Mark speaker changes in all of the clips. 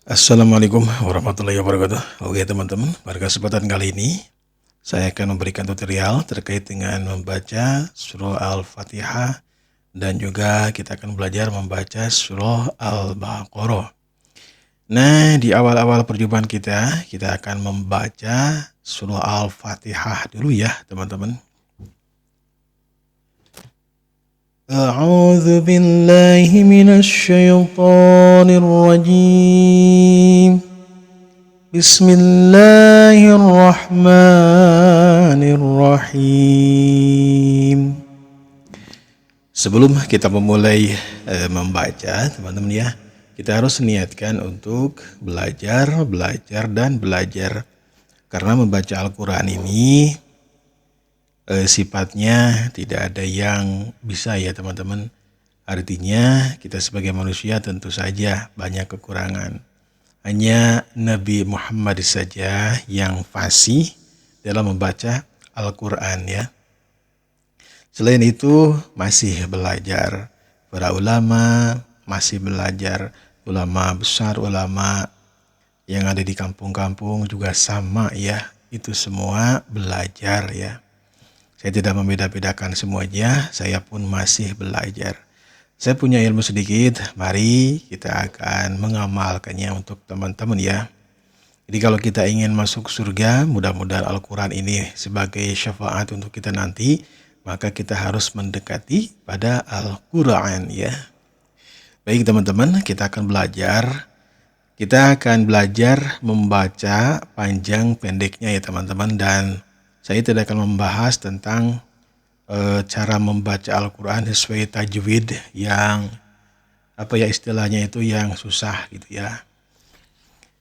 Speaker 1: Assalamualaikum warahmatullahi wabarakatuh. Oke teman-teman, pada kesempatan kali ini saya akan memberikan tutorial terkait dengan membaca surah Al-Fatihah dan juga kita akan belajar membaca surah Al-Baqarah. Nah, di awal-awal perjumpaan kita akan membaca surah Al-Fatihah dulu ya teman-teman. A'udzu billahi minasyaitonir rajim. Bismillahirrahmanirrahim. Sebelum kita memulai membaca, teman-teman ya, kita harus niatkan untuk belajar. Karena membaca Al-Quran ini sifatnya tidak ada yang bisa ya teman-teman. Artinya kita sebagai manusia tentu saja banyak kekurangan. Hanya Nabi Muhammad saja yang fasih dalam membaca Al-Quran ya. Selain itu masih belajar. Para ulama masih belajar. Ulama besar, ulama yang ada di kampung-kampung juga sama ya. Itu semua belajar ya. Saya tidak membeda-bedakan semuanya, saya pun masih belajar. Saya punya ilmu sedikit, mari kita akan mengamalkannya untuk teman-teman ya. Jadi kalau kita ingin masuk surga, mudah-mudahan Al-Quran ini sebagai syafaat untuk kita nanti, maka kita harus mendekati pada Al-Quran ya. Baik teman-teman, kita akan belajar. Kita akan belajar membaca panjang pendeknya ya teman-teman, dan saya tidak akan membahas tentang cara membaca Al-Quran sesuai tajwid yang istilahnya itu yang susah gitu ya.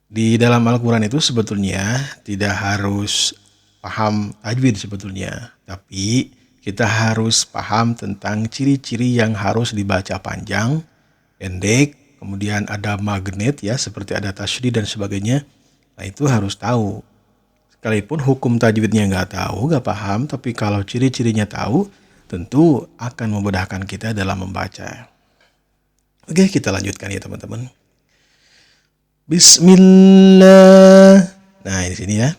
Speaker 1: Di dalam Al-Quran itu sebetulnya tidak harus paham tajwid sebetulnya, tapi kita harus paham tentang ciri-ciri yang harus dibaca panjang, pendek, kemudian ada magnet ya, seperti ada tasydid dan sebagainya. Nah itu harus tahu. Sekalipun hukum tajwidnya nggak tahu, nggak paham, tapi kalau ciri-cirinya tahu, tentu akan memudahkan kita dalam membaca. Oke, kita lanjutkan ya teman-teman. Bismillah. Nah, di sini ya.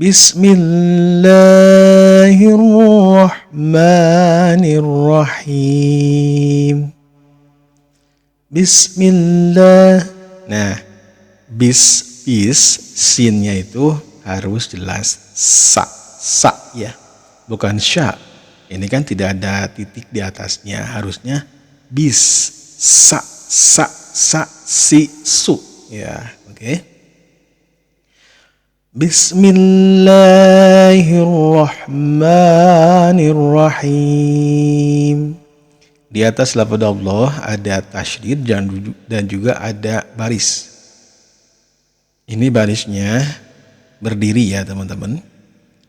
Speaker 1: Bismillahirrahmanirrahim. Bismillah. Nah, sinnya itu harus jelas sa ya, bukan sya. Ini kan tidak ada titik di atasnya, harusnya bis sa si su ya. Oke. Bismillahirrahmanirrahim. Di atas lafaz Allah ada tasydid dan juga ada baris. Ini barisnya berdiri ya teman-teman.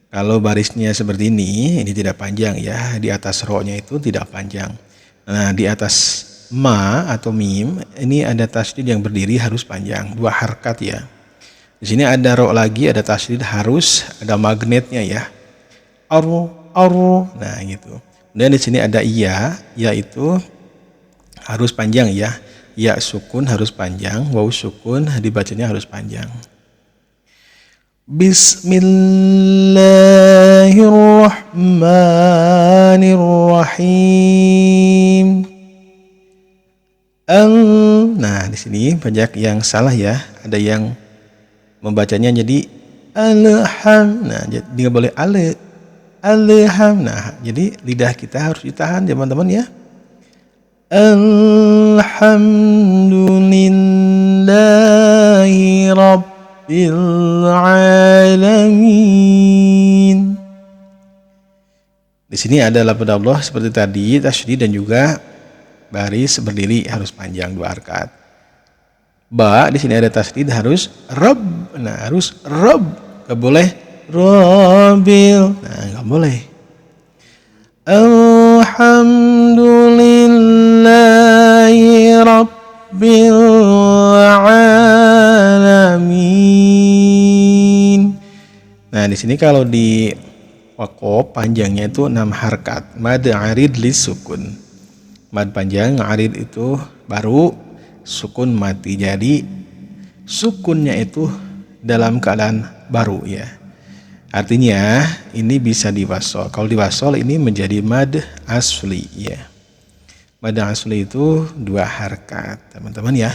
Speaker 1: Kalau barisnya seperti ini tidak panjang ya. Di atas ro-nya itu tidak panjang. Nah, di atas ma atau mim ini ada tasydid yang berdiri harus panjang, 2 harkat ya. Di sini ada ro lagi, ada tasydid harus ada magnetnya ya. Ar. Nah, gitu. Dan di sini ada iya, yaitu harus panjang ya. Ya sukun harus panjang, waw sukun dibacanya harus panjang. Bismillahirrahmanirrahim. Nah, di sini banyak yang salah ya. Ada yang membacanya jadi alham. Nah, jadi nggak boleh alham. Nah, jadi lidah kita harus ditahan teman-teman ya. Alhamdulillahi rabbil alamin. Di sini ada lafaz Allah seperti tadi, tasydid dan juga baris berdiri harus panjang 2 harkat. Ba di sini ada tasydid harus rabb. Nah, harus rabb. Enggak boleh rabbil. Nah, enggak boleh. Alhamdulillahi rabbil alamin. Nah, di sini kalau di waqaf panjangnya itu 6 harkat. Mad arid lis sukun. Mad panjang, arid itu baru sukun mati. Jadi sukunnya itu dalam keadaan baru ya. Artinya ini bisa diwasol. Kalau diwasol ini menjadi mad asli ya. Mad asli itu 2 harkat, teman-teman ya.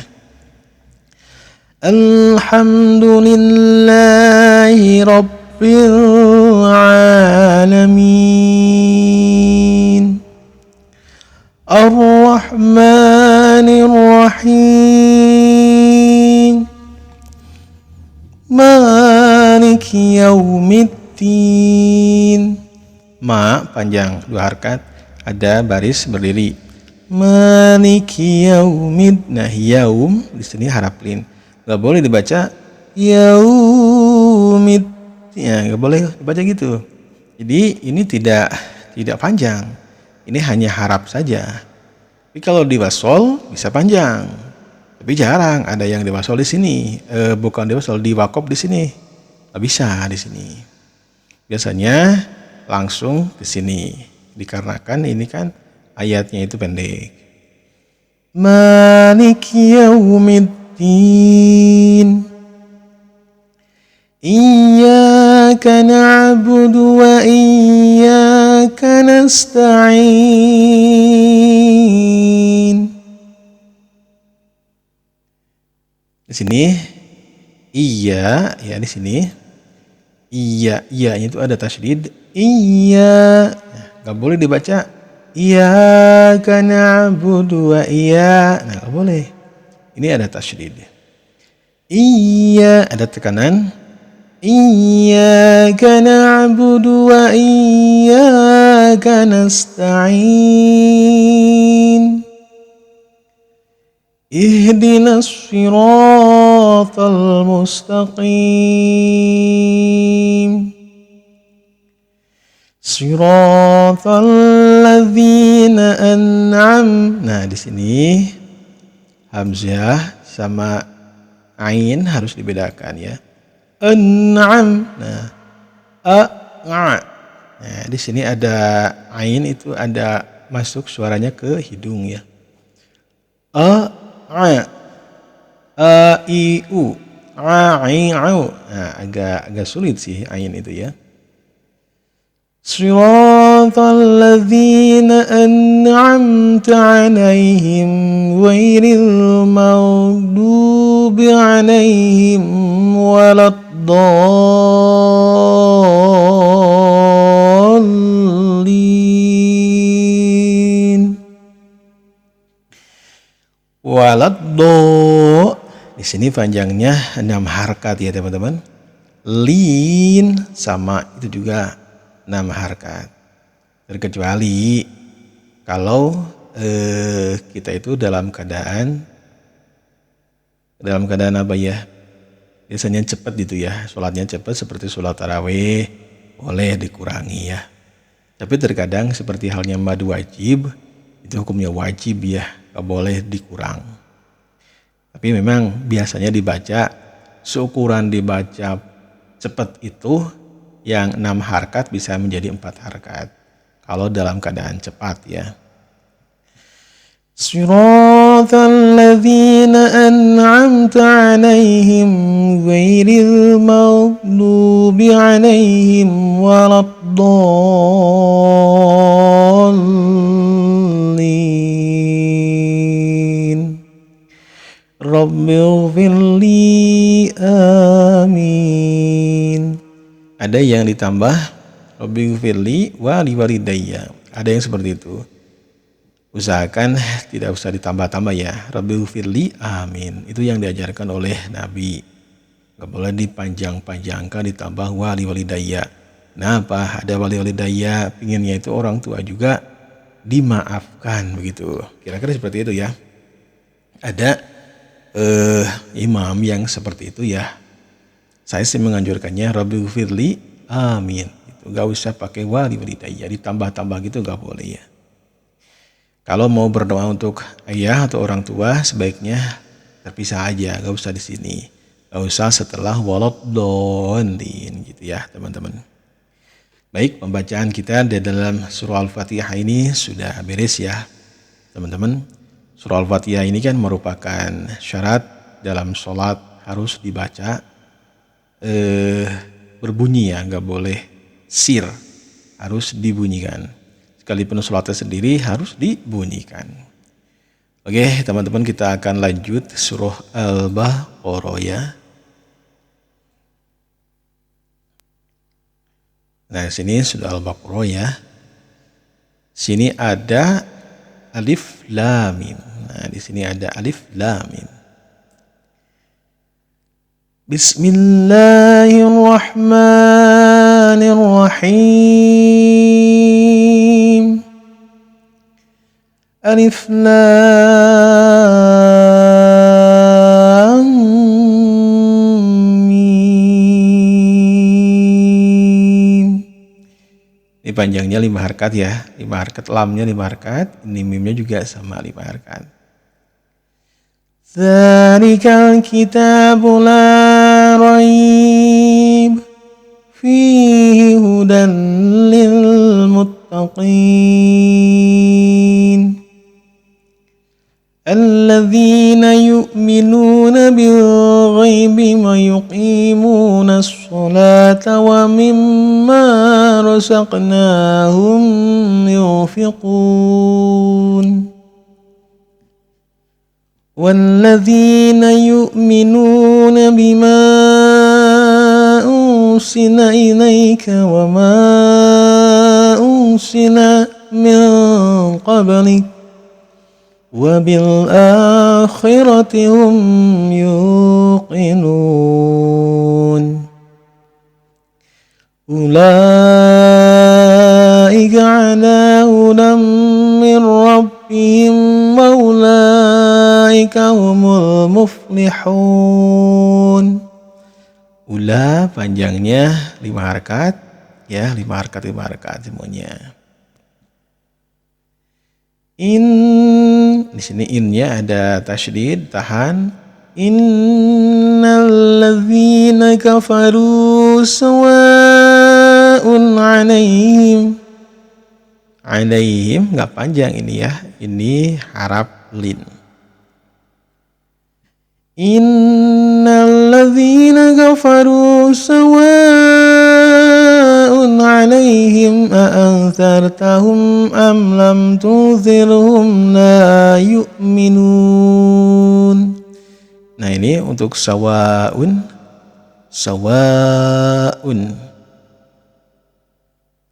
Speaker 1: Alhamdulillahi rabbil alamin. Ar-Rahmanir Rahim. Maliki yaumiddin. Ma panjang 2 harkat, ada baris berdiri. Maliki yaumid. Nah, yaum di sini harap lin. Gak boleh dibaca yaumid. Ya, gak boleh dibaca gitu. Jadi ini tidak panjang. Ini hanya harap saja. Tapi kalau diwasol bisa panjang. Tapi jarang ada yang diwasol di sini. Bukan diwasol, diwakop di sini. Gak bisa di sini. Biasanya langsung ke sini. Dikarenakan ini kan ayatnya itu pendek. Maliki yaumiddin. Iyyaka na'budu wa iyyaka nasta'in. Di sini iya ya, di sini iya, nya itu ada tasydid. Iya, nggak boleh dibaca iyyaka na'budu wa iya. Nah, nggak boleh. Ini ada tasydid. Iya, ada tekanan. Iyyaka na'budu wa iyyaka nasta'in. Ihdinas siratal mustaqim. Siratal ladzina an'am. Nah, di sini hamzah sama ain harus dibedakan ya. An'am. Nah, a. Nah, di sini ada ain itu ada masuk suaranya ke hidung ya. A i u a i au. Nah, agak sulit sih ain itu ya. Siratal ladzina an'amta 'alaihim ghairil maghdubi 'alaihim waladdallin. Waladdo. Di sini panjangnya 6 harkat ya teman-teman. Lin sama itu juga 6 harkat. Terkecuali kalau kita itu dalam keadaan apa ya? Biasanya cepat gitu ya. Sholatnya cepat seperti sholat tarawih, boleh dikurangi ya. Tapi terkadang seperti halnya mad wajib, itu hukumnya wajib ya, gak boleh dikurang. Tapi memang biasanya dibaca, seukuran dibaca cepat itu yang 6 harkat bisa menjadi 4 harkat. Kalau dalam keadaan cepat ya. Siratal ladzina an'amta 'alaihim ghairil maghdubi 'alaihim waladdallin. Rabbighfirli amin. Ada yang ditambah Rabbighfirli wa liwalidayya. Ada yang seperti itu. Usahakan tidak usah ditambah-tambah ya. Rabbighfirli amin. Itu yang diajarkan oleh Nabi. Gak boleh dipanjang-panjangkan ditambah wa liwalidayya. Kenapa? Ada waliwalidayya, pinginnya itu orang tua juga dimaafkan begitu. Kira-kira seperti itu ya. Ada imam yang seperti itu ya. Saya sih menganjurkannya Rabbighfirli amin. Itu gak usah pakai wa liwalidayya, ditambah-tambah gitu gak boleh ya. Kalau mau berdoa untuk ayah atau orang tua sebaiknya terpisah aja, gak usah di sini. Gak usah setelah waladdallin gitu ya teman-teman. Baik, pembacaan kita di dalam surah Al-Fatihah ini sudah beres ya teman-teman. Surah Al-Fatihah ini kan merupakan syarat dalam sholat harus dibaca berbunyi ya, nggak boleh sir, harus dibunyikan. Sekalipun sholatnya sendiri harus dibunyikan. Oke teman-teman, kita akan lanjut surah Al-Baqarah ya. Nah sini sudah Al-Baqarah ya. Sini ada alif lam mim. Nah di sini ada alif lam mim. Bismillahirrahmanirrahim. Alif lam mim. Ini panjangnya 5 harkat ya, 5 harkat, lamnya 5 harkat, ini mimnya juga sama 5 harkat. Dzalikal kitabu la raib fihi hudan lil muttaqin alladzina yu'minuna bil ghaibi wa yuqimuna as-salata wa mimma razaqnahum yunfiqun walladzina yu'minuna bima unsila ilaika wa ma unsila min qablik wa bil akhirati hum yuqinun ulaika ala hudan min rabbihim wa ulaika humul muflihun. Ula panjangnya 5 harkat ya, 5 harkat 5 harkat semuanya. Di sini innya ada tasydid, tahan. Innal ladzina kafaru sawa'un 'alaihim. 'Alaihim enggak panjang ini ya. Ini harap lin. Innal ladzina kafaru sawa'un 'alaihim a anzartahum am lam tunzirhum la yu'minun. Nah ini untuk sawa'un.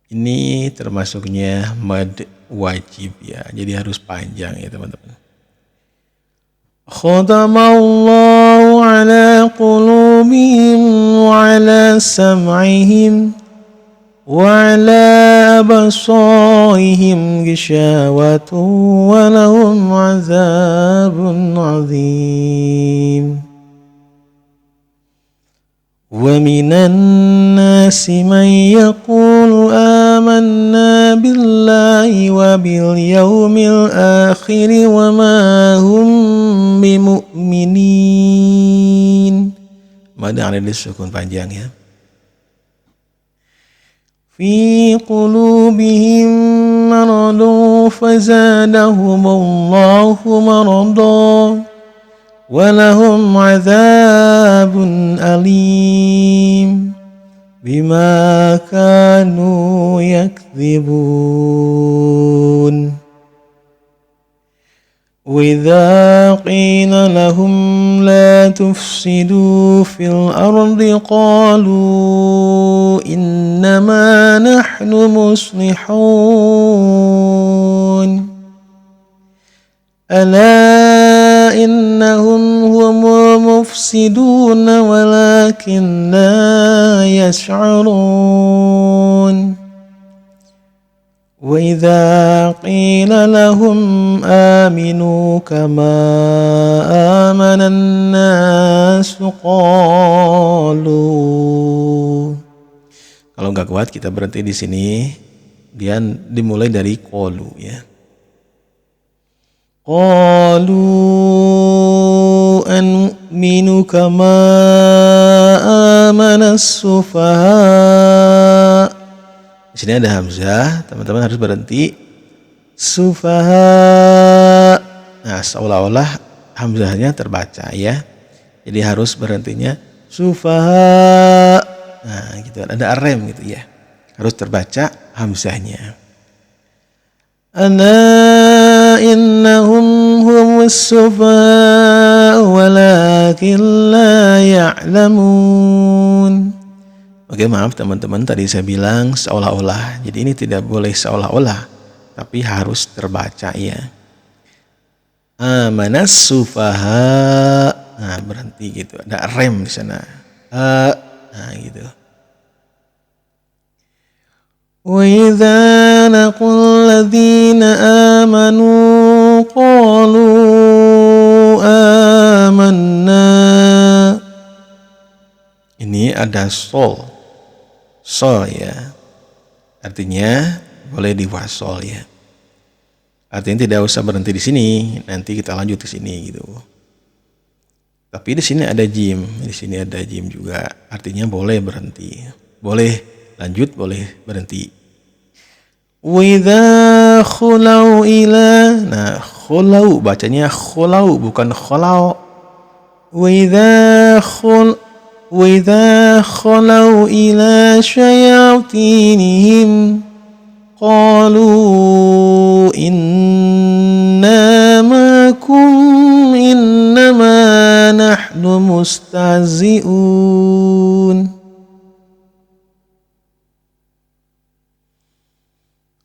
Speaker 1: Ini termasuknya mad wajib ya, jadi harus panjang ya teman-teman. Khatamallahu ala qulubihim wa ala sam'ihim wa ala absarihim ghishawatun wa lahum azabun azim. Wa minan nasi man yaqulu amanna billahi wa bil yawmil akhir wa ma hum bimu'minin. Mada ada disukun panjang ya. Fi qulubihim maradun fazadahumullahu maradan walahum azabun alim bima kanu yakdzibun. Wa idza qila lahum la tufsidu fil ardi qalu innama nahnu muslihun ala innahum humul mufsidun walakin la yash'urun. Wa idza qila lahum aminu kama amana an-nas qalu. Kalau nggak kuat kita berhenti di sini. Dia dimulai dari qalu ya. Qalu anu'minu kama amana as-sufaha. Di sini ada hamzah, teman-teman harus berhenti. Sufaha. Nah, seolah-olah hamzahnya terbaca ya. Jadi harus berhentinya sufaha. Nah, gitu. Ada rem gitu ya. Harus terbaca hamzahnya. Ala innahum humus sufaha walakin la ya'lamun. Oke, maaf teman-teman, tadi saya bilang seolah-olah. Jadi ini tidak boleh seolah-olah, tapi harus terbaca ya. Amanas sufaha. Nah, berhenti gitu. Ada rem di sana. Nah, gitu. Wa idza laqul ladzina amanu qalu amanna. Ini ada sol ya. Artinya boleh diwasol ya. Artinya tidak usah berhenti di sini, nanti kita lanjut ke sini gitu. Tapi di sini ada jim, di sini ada jim juga. Artinya boleh berhenti. Boleh lanjut, boleh berhenti. Wa idza khulau ila. Nah, khulau bacanya khulau bukan khulau. Wa idza khulau ila syayatinihim qalu inna ma'akum innama nahnu mustahzi'un.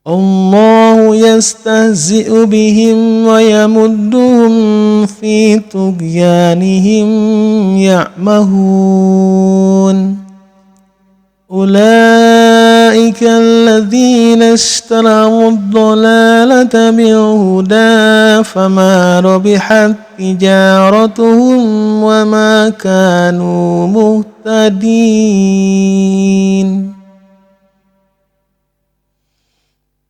Speaker 1: Allahu yastahzi'u bihim wa yamudduhum fi tughyanihim ya'mahun. Ulaika alladhina ishtaraw ad-dalalata bil-huda fama rabihat tijaratuhum wa ma kanu muhtadin.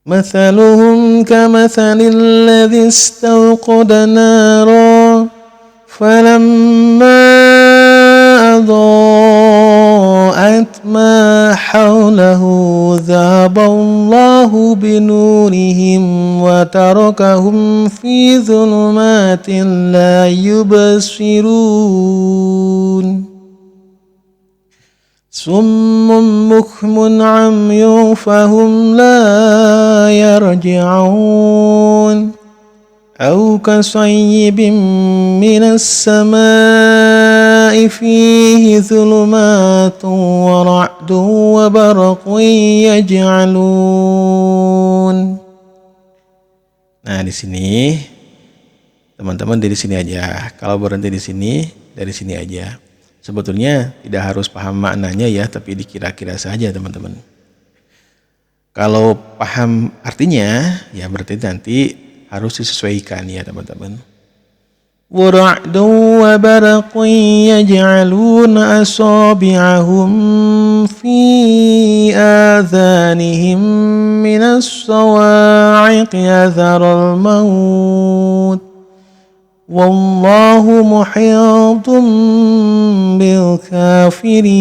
Speaker 1: مثلهم كمثل الذي استوقد نارا فلما أضاءت ما حوله ذهب الله بنورهم وتركهم في ظلمات لا يبصرون صم بكم عمي فهم لا يرجعون أو كصيب من السماء فيه ظلمات ورعد وبرق يجعلون. Nah, di sini teman-teman dari sini aja. Kalau berhenti di sini, dari sini aja. Sebetulnya tidak harus paham maknanya ya, tapi dikira-kira saja teman-teman. Kalau paham artinya, ya berarti nanti harus disesuaikan ya teman-teman. Wara'du wa baraqun yaj'aluna asabi'ahum fi adhanihim minas sawa'iqi atharal maut. Wallahu muhitum bil kafirin.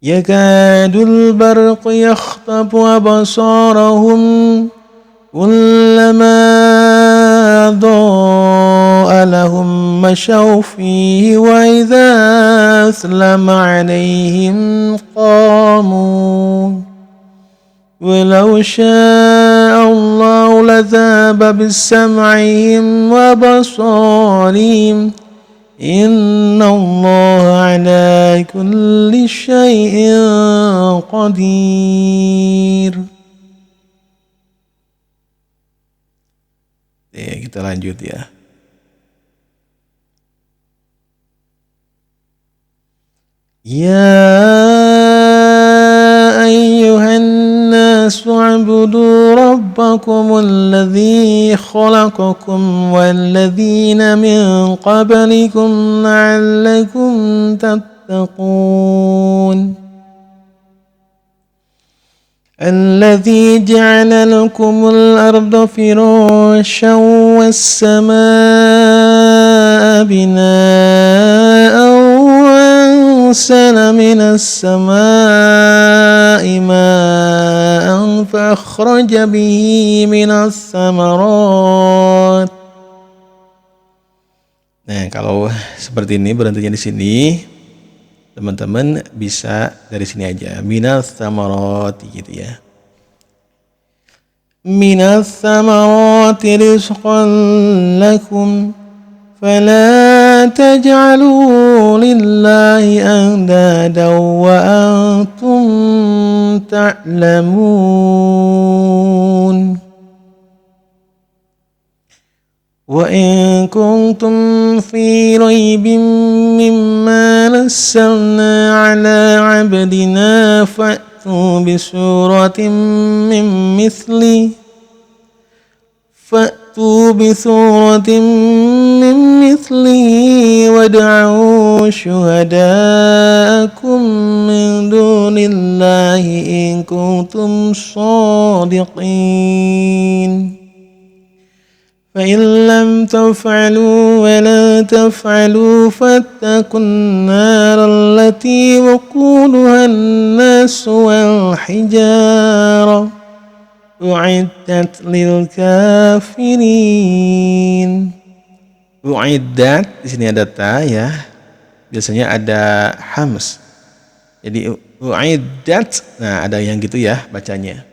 Speaker 1: Yakadul barqu yakhtafu absarahum kullama ضاء لهم مشوا فيه وإذا أظلم عليهم قاموا ولو شاء الله لذهب بسمعهم وبصارهم إن الله على كل شيء قدير. Kita lanjut ya. Ya ayyuhan nasu u'budu rabbakumul ladzi khalaqakum walladzina min qablikum la'allakum tattaqun. الذي جعل لكم الأرض فراشا والسماء بناء وأنزل من السماء ماء فأخرج به من الثمرات Nah, kalau seperti ini berhentinya di sini, teman-teman bisa dari sini aja. Minas samarati gitu ya. Minas samarati rizqan lakum fala taj'alu lillahi andada wa antum ta'lamun. وإن كنتم في ريب مما نزلنا على عبدنا فأتوا بسورة من مثله وادعوا شهداءكم من دون الله إن كنتم صادقين فإن لم تفعلوا ولا تفعلوا فاتقوا النار التي وقودها الناس والحجارة أعدت للكافرين. Uiddat di sini ada ta ya. Biasanya ada hams. Jadi uiddat. Nah, ada yang gitu ya bacanya.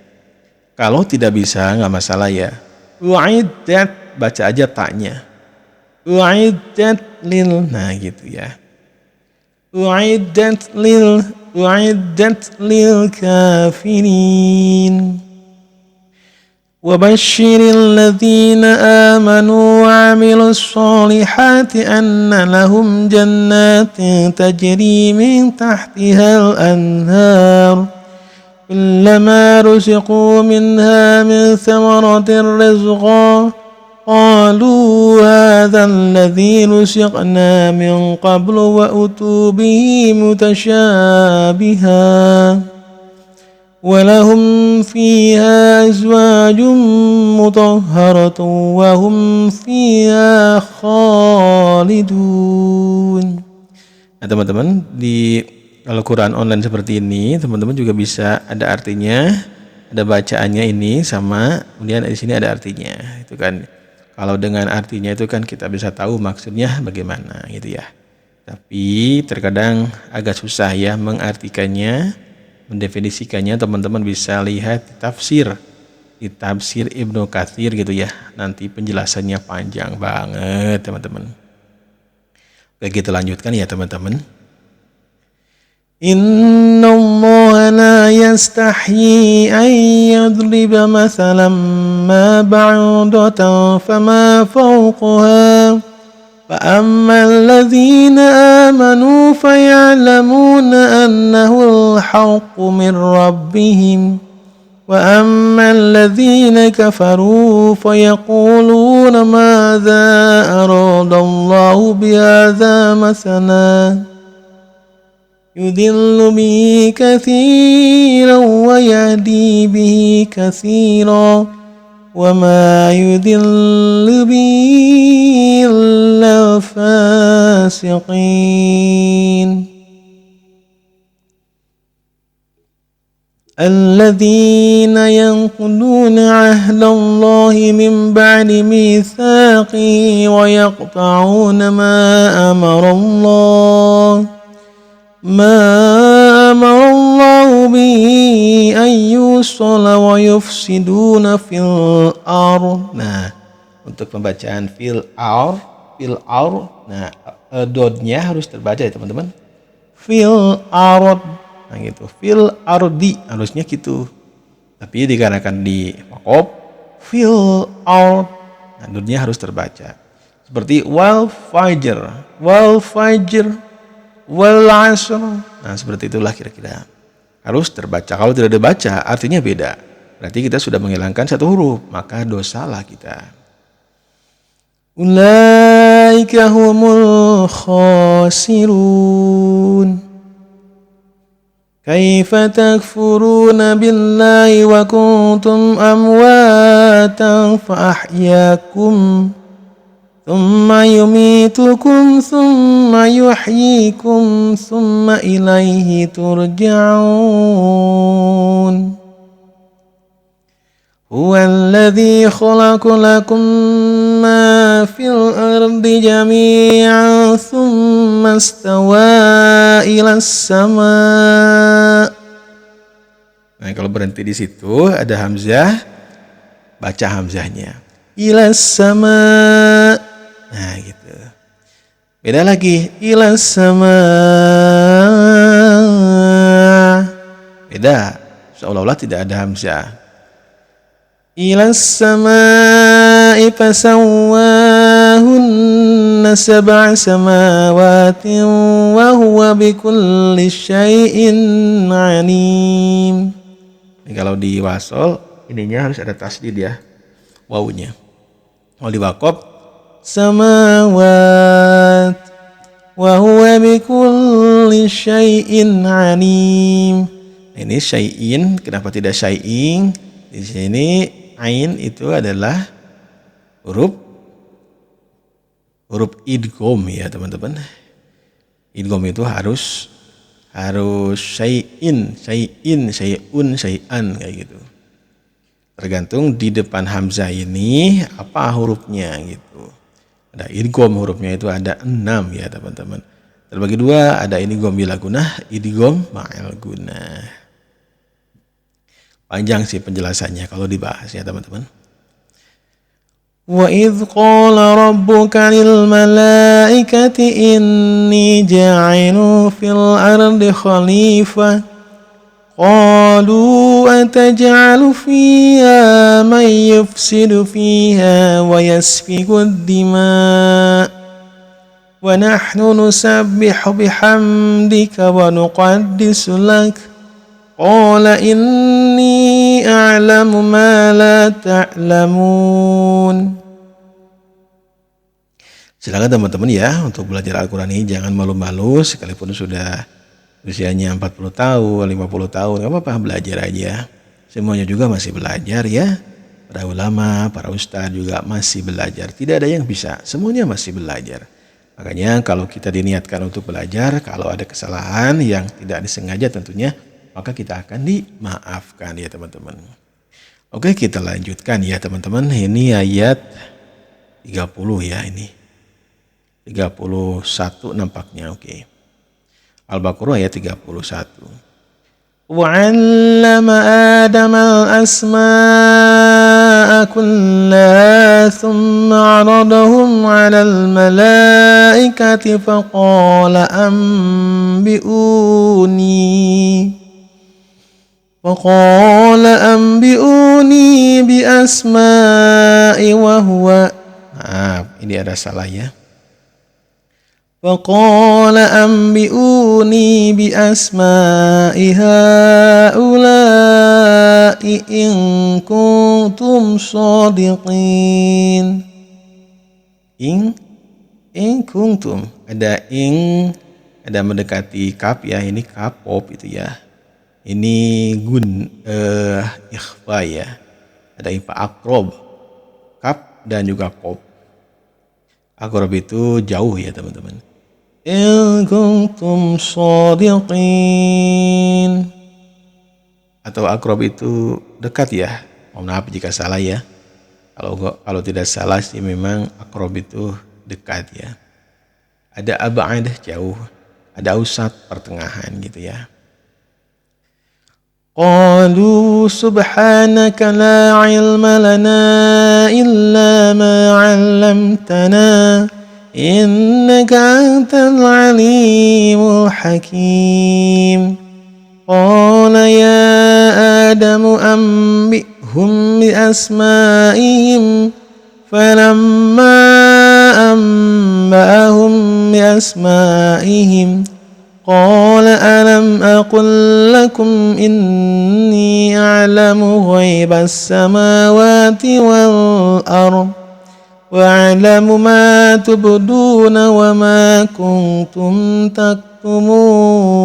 Speaker 1: Kalau tidak bisa nggak masalah ya. Uiddat baca aja taknya. Uiddat lil. Nah, gitu ya. Uiddat lil kafirin. وبشر الذين آمنوا وعملوا الصالحات أن لهم جنات تجري من تحتها الأنهار كلما رزقوا منها من ثمرة رزقا قالوا هذا الذي رزقنا من قبل وأتوا به متشابها ولهم فيها أزواج مطهرة وهم فيها خالدون. Nah, teman-teman, di Al-Quran online seperti ini, teman-teman juga bisa ada artinya, ada bacaannya ini sama, kemudian di sini ada artinya. Itu kan, kalau dengan artinya itu kan kita bisa tahu maksudnya bagaimana gitu ya. Tapi terkadang agak susah ya mengartikannya. Mendefinisikannya, teman-teman bisa lihat di tafsir Ibnu Katsir gitu ya. Nanti penjelasannya panjang banget teman-teman. Oke, kita lanjutkan ya teman-teman. Inna Allah la yastahyi an yadriba mathalan ma ba'udatan fama fawqaha فأما الذين آمنوا فيعلمون أنه الحق من ربهم وأما الذين كفروا فيقولون ماذا أراد الله بهذا مثلا يضل به كثيرا ويهدي به كثيرا وما يضل به إلا الفاسقين الذين ينقضون عهد الله من بعد ميثاقه ويقطعون ما أمر الله به أن يوصل ويفسدون في الأرض. Nah, untuk pembacaan fil aur, nah dodnya harus terbaca ya teman-teman. Fil ard, nah gitu. Fil ardi harusnya gitu. Tapi dikarenakan di waqaf fil ard, nah dodnya harus terbaca. Seperti wal fajr, wal asr. Nah, seperti itulah kira-kira. Harus terbaca. Kalau tidak dibaca, artinya beda. Berarti kita sudah menghilangkan satu huruf, maka dosalah kita. Ulaika humul khasirun. Kaifa takfuruna billahi wa kuntum amwatan fa ahyakum. ثم يميتكم ثم يحييكم ثم إليه ترجعون هو الذي خلق لكم ما fil ardi jami'an thumma istawa ilas sama. Nah, kalau berhenti di situ ada hamzah, baca hamzahnya. Ilas sama. Nah, gitu. Beda lagi. Ilas sama. Beda. Seolah-olah tidak ada hamzah. Ilas sama'i fasawwahunna sab'a samawatin wa huwa bikulli syai'in alim. Ini kalau di wasol ininya harus ada tasdid ya, wawunya. Kalau di wakop samawat wa huwa bikulli syai'in alim. Ini syai'in, kenapa tidak syai'in? Di sini ain itu adalah huruf idgham ya teman-teman. Idgham itu harus syai'in, syai'un, syai'an kayak gitu. Tergantung di depan hamzah ini apa hurufnya gitu. Ada idgham, hurufnya itu ada 6 ya teman-teman. Terbagi 2, ada idgham bila gunah, idgham ma'al gunah. Panjang sih penjelasannya kalau dibahas ya teman-teman. Wa idh qala rabbuka lil malaikati inni ja'ilu fil ardi khalifah qalu ataj'alu fiha man yufsidu fiha wa yasfiku ad-dima wa nahnu nusabbihu bihamdika wa nuqaddisu lak. Qala inni a'lamu ma la ta'lamun. Silakan teman-teman ya untuk belajar Al-Quran ini jangan malu-malu, sekalipun sudah usianya 40 tahun, 50 tahun, gak apa-apa, belajar aja. Semuanya juga masih belajar ya. Para ulama, para ustadz juga masih belajar. Tidak ada yang bisa, semuanya masih belajar. Makanya kalau kita diniatkan untuk belajar, kalau ada kesalahan yang tidak disengaja tentunya, maka kita akan dimaafkan ya teman-teman. Oke, kita lanjutkan ya teman-teman. Ini ayat 30 ya ini. 31 nampaknya, oke. Al-Baqarah ayat 31. وَعَلَّمَ آدَمَ الْأَسْمَاءَ كُلَّهَا ثُمَّ عَرَضَهُمْ عَلَى الْمَلَائِكَةِ فَقَالَ أنبئوني بأسماء وهو ini ada salah ya. فقال أنبئوني بأسماء هؤلاء إن كنتم صادقين. In kuntum, ada ada mendekati kaf ya, ini kapop itu ya. Ini ikhfa ya. Ada ifa akrob, kaf dan juga kop. Akrob itu jauh ya teman-teman. In kuntum shadiqin. Atau akrob itu dekat ya. Mohon maaf jika salah ya. Kalau tidak salah sih memang akrob itu dekat ya. Ada ab'ad jauh, ada ausat pertengahan gitu ya. Qalu subhanaka la ilma lana illa ma 'allamtana innaka antal alimul hakim. Qala ya Adamu ambihum bi asma'ihim falamma amba'ahum bi asma'ihim قال ألم أقل لكم إني أعلم غيب السماوات والأرض وأعلم ما تبدون وما كنتم تكتمون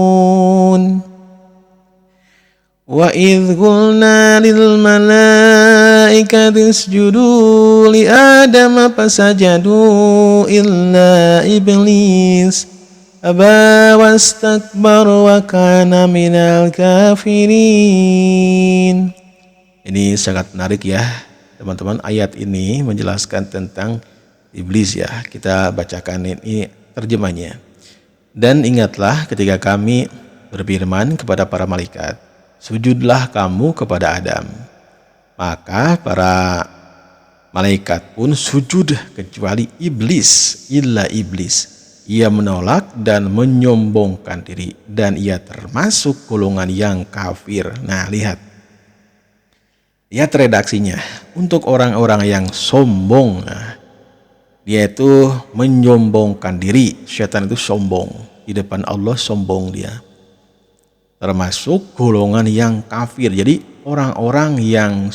Speaker 1: وإذ قلنا للملائكة اسجدوا لآدم فسجدوا إلا إبليس Aba wastakbar wa kana minal kafirin. Ini sangat menarik ya teman-teman. Ayat ini menjelaskan tentang iblis ya. Kita bacakan ini terjemahnya. Dan ingatlah ketika kami berfirman kepada para malaikat, sujudlah kamu kepada Adam. Maka para malaikat pun sujud kecuali iblis, illa iblis. Ia menolak dan menyombongkan diri, dan ia termasuk golongan yang kafir. Nah, lihat redaksinya. Untuk orang-orang yang sombong, dia itu menyombongkan diri. Syaitan itu sombong. Di depan Allah sombong dia. Termasuk golongan yang kafir. Jadi orang-orang yang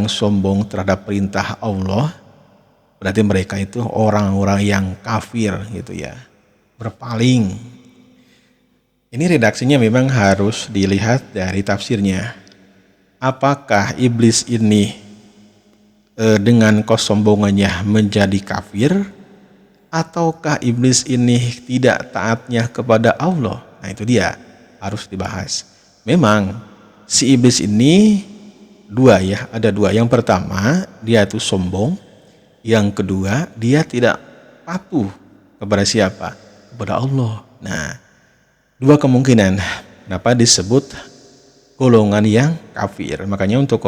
Speaker 1: sombong terhadap perintah Allah, berarti mereka itu orang-orang yang kafir gitu ya. Berpaling. Ini redaksinya memang harus dilihat dari tafsirnya. Apakah iblis ini dengan kesombongannya menjadi kafir, ataukah iblis ini tidak taatnya kepada Allah? Nah, itu dia harus dibahas. Memang si iblis ini ada dua. Yang pertama, dia itu sombong. Yang kedua, dia tidak patuh kepada siapa? Kepada Allah. Nah, dua kemungkinan kenapa disebut golongan yang kafir. Makanya untuk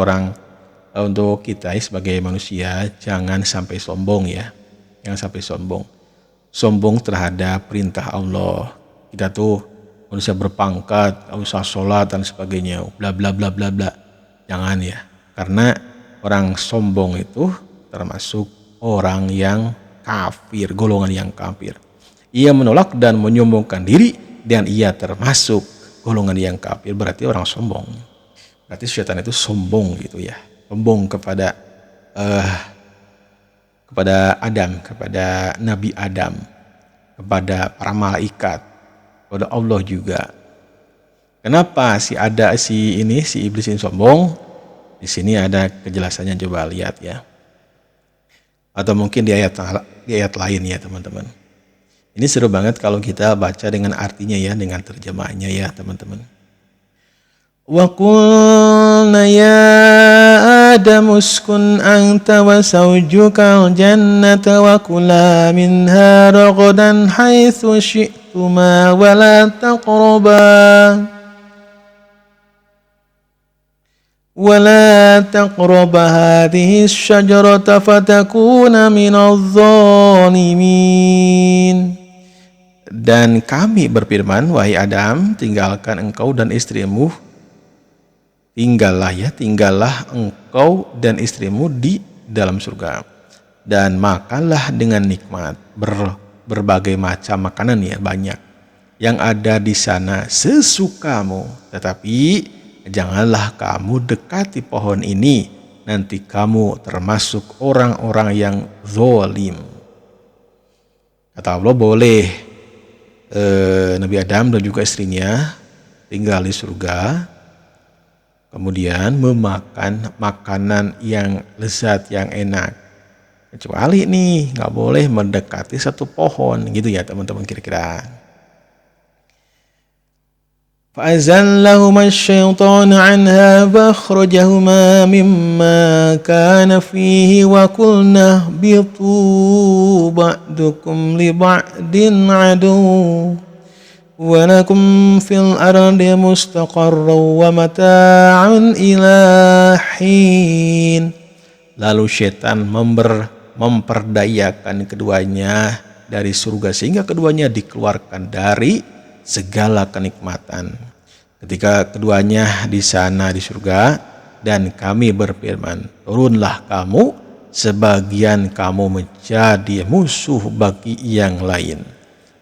Speaker 1: kita sebagai manusia jangan sampai sombong ya. Jangan sampai sombong. Sombong terhadap perintah Allah. Kita tuh manusia berpangkat, usah sholat dan sebagainya, bla bla bla bla bla. Jangan ya. Karena orang sombong itu termasuk orang yang kafir, golongan yang kafir. Ia menolak dan menyombongkan diri, dan ia termasuk golongan yang kafir, berarti orang sombong. Berarti syaitan itu sombong gitu ya. Sombong kepada Adam, kepada Nabi Adam, kepada para malaikat, kepada Allah juga. Kenapa si iblis ini sombong? Di sini ada kejelasannya, coba lihat ya. Atau mungkin di ayat lain ya teman-teman. Ini seru banget kalau kita baca dengan artinya ya, dengan terjemahnya ya teman-teman. Wa qulna ya Adam uskun anta wa zawjuka al-jannata wa kula minha ragadan haitsu syi'tuma wa la taqraba hadhihi asy-syajarata fatakuna minadh dhalimin. Dan kami berfirman, wahai Adam, tinggallah engkau dan istrimu di dalam surga, dan makanlah dengan nikmat berbagai macam makanan ya, banyak yang ada di sana sesukamu, tetapi janganlah kamu dekati pohon ini, nanti kamu termasuk orang-orang yang zalim. Kata Allah, boleh Nabi Adam dan juga istrinya tinggal di surga, kemudian memakan makanan yang lezat, yang enak. Kecuali nih nggak boleh mendekati satu pohon, gitu ya teman-teman kira-kira. فأزلهما الشيطان عنها فأخرجهما مما كان فيه وقلنا اهبطوا بعضكم لبعض عدو ولكم في الأرض مستقر ومتاع إلى حين. Lalu syaitan memperdayakan keduanya dari surga sehingga keduanya dikeluarkan dari segala kenikmatan. Ketika keduanya di sana di surga, dan kami berfirman, turunlah kamu, sebagian kamu menjadi musuh bagi yang lain,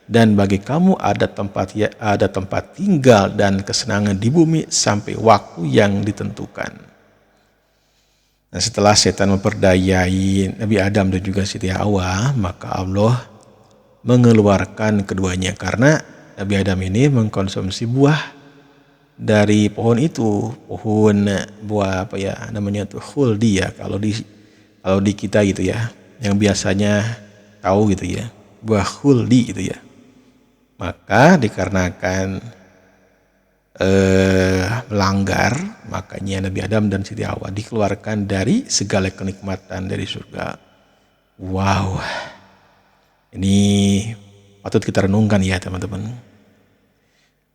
Speaker 1: dan bagi kamu ada tempat tinggal dan kesenangan di bumi sampai waktu yang ditentukan. Nah, setelah setan memperdayai Nabi Adam dan juga Siti Hawa, maka Allah mengeluarkan keduanya karena Nabi Adam ini mengkonsumsi buah dari pohon itu, pohon buah apa ya namanya tuh, khuldi ya kalau di kita gitu ya, yang biasanya tahu gitu ya, buah khuldi gitu ya. Maka dikarenakan melanggar Makanya Nabi Adam dan Siti Hawa dikeluarkan dari segala kenikmatan dari surga. Wow, ini patut kita renungkan ya teman-teman.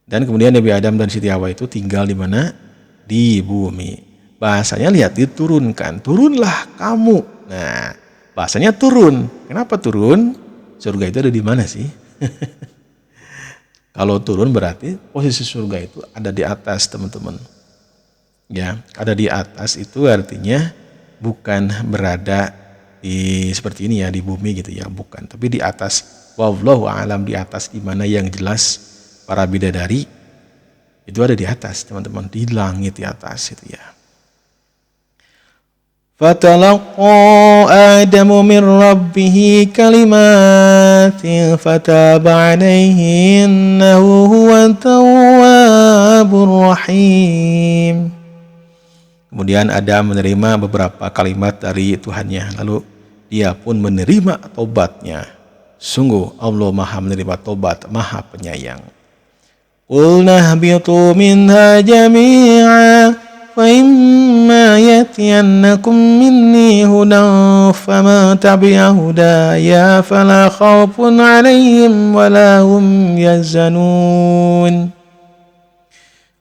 Speaker 1: Dan kemudian Nabi Adam dan Siti Hawa itu tinggal di mana? Di bumi. Bahasanya lihat, diturunkan. Turunlah kamu. Nah, bahasanya turun. Kenapa turun? Surga itu ada di mana sih? Kalau turun berarti posisi surga itu ada di atas teman-teman. Ya, ada di atas itu artinya bukan berada di seperti ini ya di bumi gitu ya, bukan. Tapi di atas, wallahu a'lam, di atas di mana yang jelas para bidadari itu ada di atas teman-teman, di langit di atas itu ya. Fatalaqa Adamu min rabbih kalimatin fataba alaihi innahu huwat tawwabur rahim. Kemudian Adam menerima beberapa kalimat dari Tuhannya, lalu dia pun menerima tobatnya. Sungguh Allah Maha menerima tobat, Maha penyayang. Qulna habitu minha jami'a fa imma yatiyannakum minni hudan faman tabi'a hudaya fala khawfun 'alaihim wala hum yahzanun.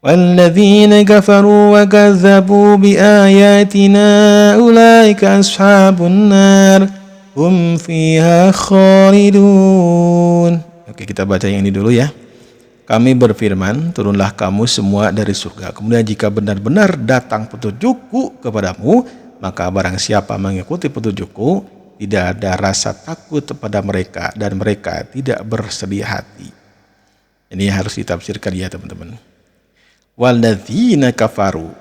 Speaker 1: والذين كفروا وكذبوا بآياتنا أولئك أصحاب النار هم فيها خالدون. Oke, kita baca yang ini dulu ya. Kami berfirman, turunlah kamu semua dari surga. Kemudian jika benar-benar datang petunjukku kepadamu, maka barang siapa mengikuti petunjukku, tidak ada rasa takut kepada mereka dan mereka tidak bersedih hati. Ini harus ditafsirkan ya teman-teman. Walladzina kafaru,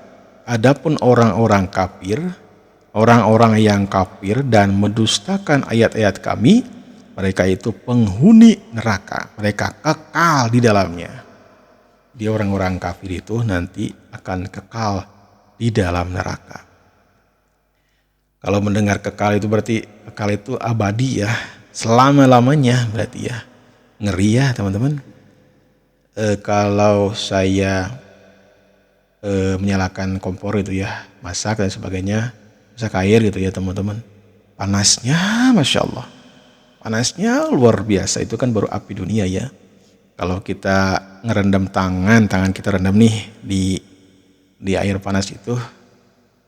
Speaker 1: adapun orang-orang kafir, orang-orang yang kafir dan mendustakan ayat-ayat kami, mereka itu penghuni neraka, mereka kekal di dalamnya. Di orang-orang kafir itu nanti akan kekal di dalam neraka. Kalau mendengar kekal itu berarti kekal itu abadi ya, selama-lamanya berarti ya. Ngeri ya teman-teman. Kalau saya menyalakan kompor itu ya, masak dan sebagainya, masak air gitu ya teman-teman, panasnya Masya Allah, panasnya luar biasa, itu kan baru api dunia ya. Kalau kita ngerendam tangan kita rendam nih di air panas itu,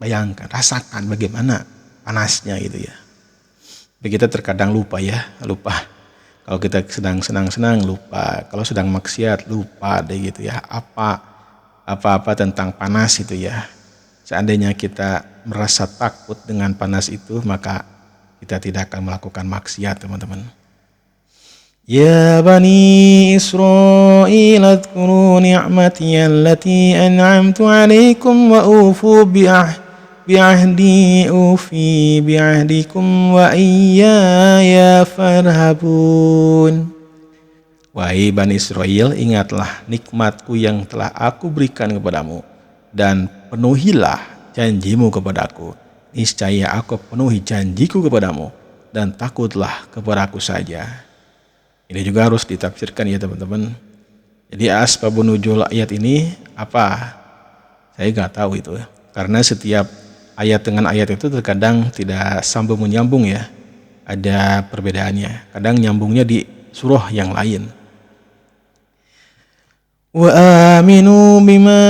Speaker 1: bayangkan, rasakan bagaimana panasnya gitu ya. Tapi kita terkadang lupa ya, kalau kita sedang senang-senang lupa, kalau sedang maksiat lupa deh gitu ya, apa-apa tentang panas itu ya. Seandainya kita merasa takut dengan panas itu, maka kita tidak akan melakukan maksiat teman-teman. Ya Bani Israil adhkuru ni'mati allati an'amtu alaikum wa ufu bi'ahdi ufi bi'ahdikum wa iyaya farhabun. Wahai Bani Israel, ingatlah nikmatku yang telah aku berikan kepadamu, dan penuhilah janjimu kepadaku. Niscaya aku penuhi janjiku kepadamu, dan takutlah kepadaku saja. Ini juga harus ditafsirkan ya teman-teman. Jadi asbabun nuzul ayat ini apa? Saya nggak tahu itu. Karena setiap ayat dengan ayat itu terkadang tidak sambung menyambung ya. Ada perbedaannya. Kadang nyambungnya di surah yang lain. وآمنوا بما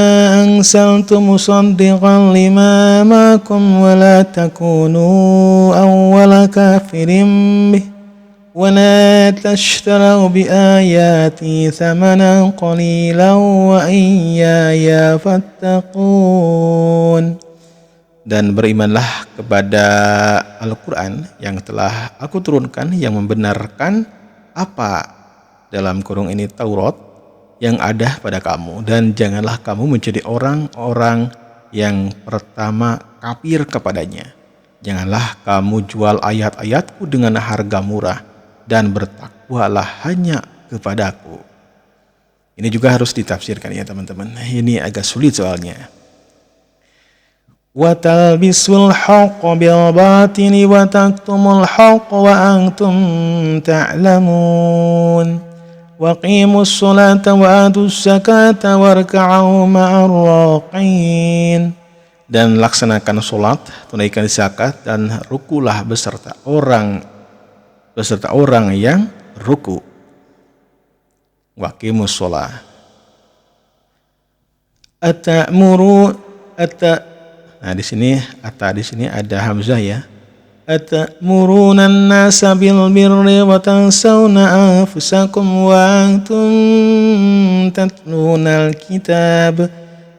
Speaker 1: أنزلت مصدقا لما معكم ولا تكونوا أول كافر به ولا تشتروا بآياتي ثمنا قليلا وإياي فاتقون. Dan berimanlah kepada Al-Quran yang telah aku turunkan, yang membenarkan apa dalam kurung ini Taurat yang ada pada kamu, dan janganlah kamu menjadi orang-orang yang pertama kafir kepadanya. Janganlah kamu jual ayat-ayatku dengan harga murah, dan bertakwalah hanya kepadaku. Ini juga harus ditafsirkan ya teman-teman. Ini agak sulit soalnya. Wa talbisul haqqa bil batili wa taktumul haqqa wa antum ta'lamun. waqimus sholata wa atuz zakata warka'u ma'ar raqiin. Dan laksanakan sholat, tunaikan zakat, dan rukulah beserta orang yang ruku. Waqimus sholat. Nah di sini ada hamzah ya. Atamuruna an-nasa bil birri wa tansawna anfusakum wa antum tatluna al-kitab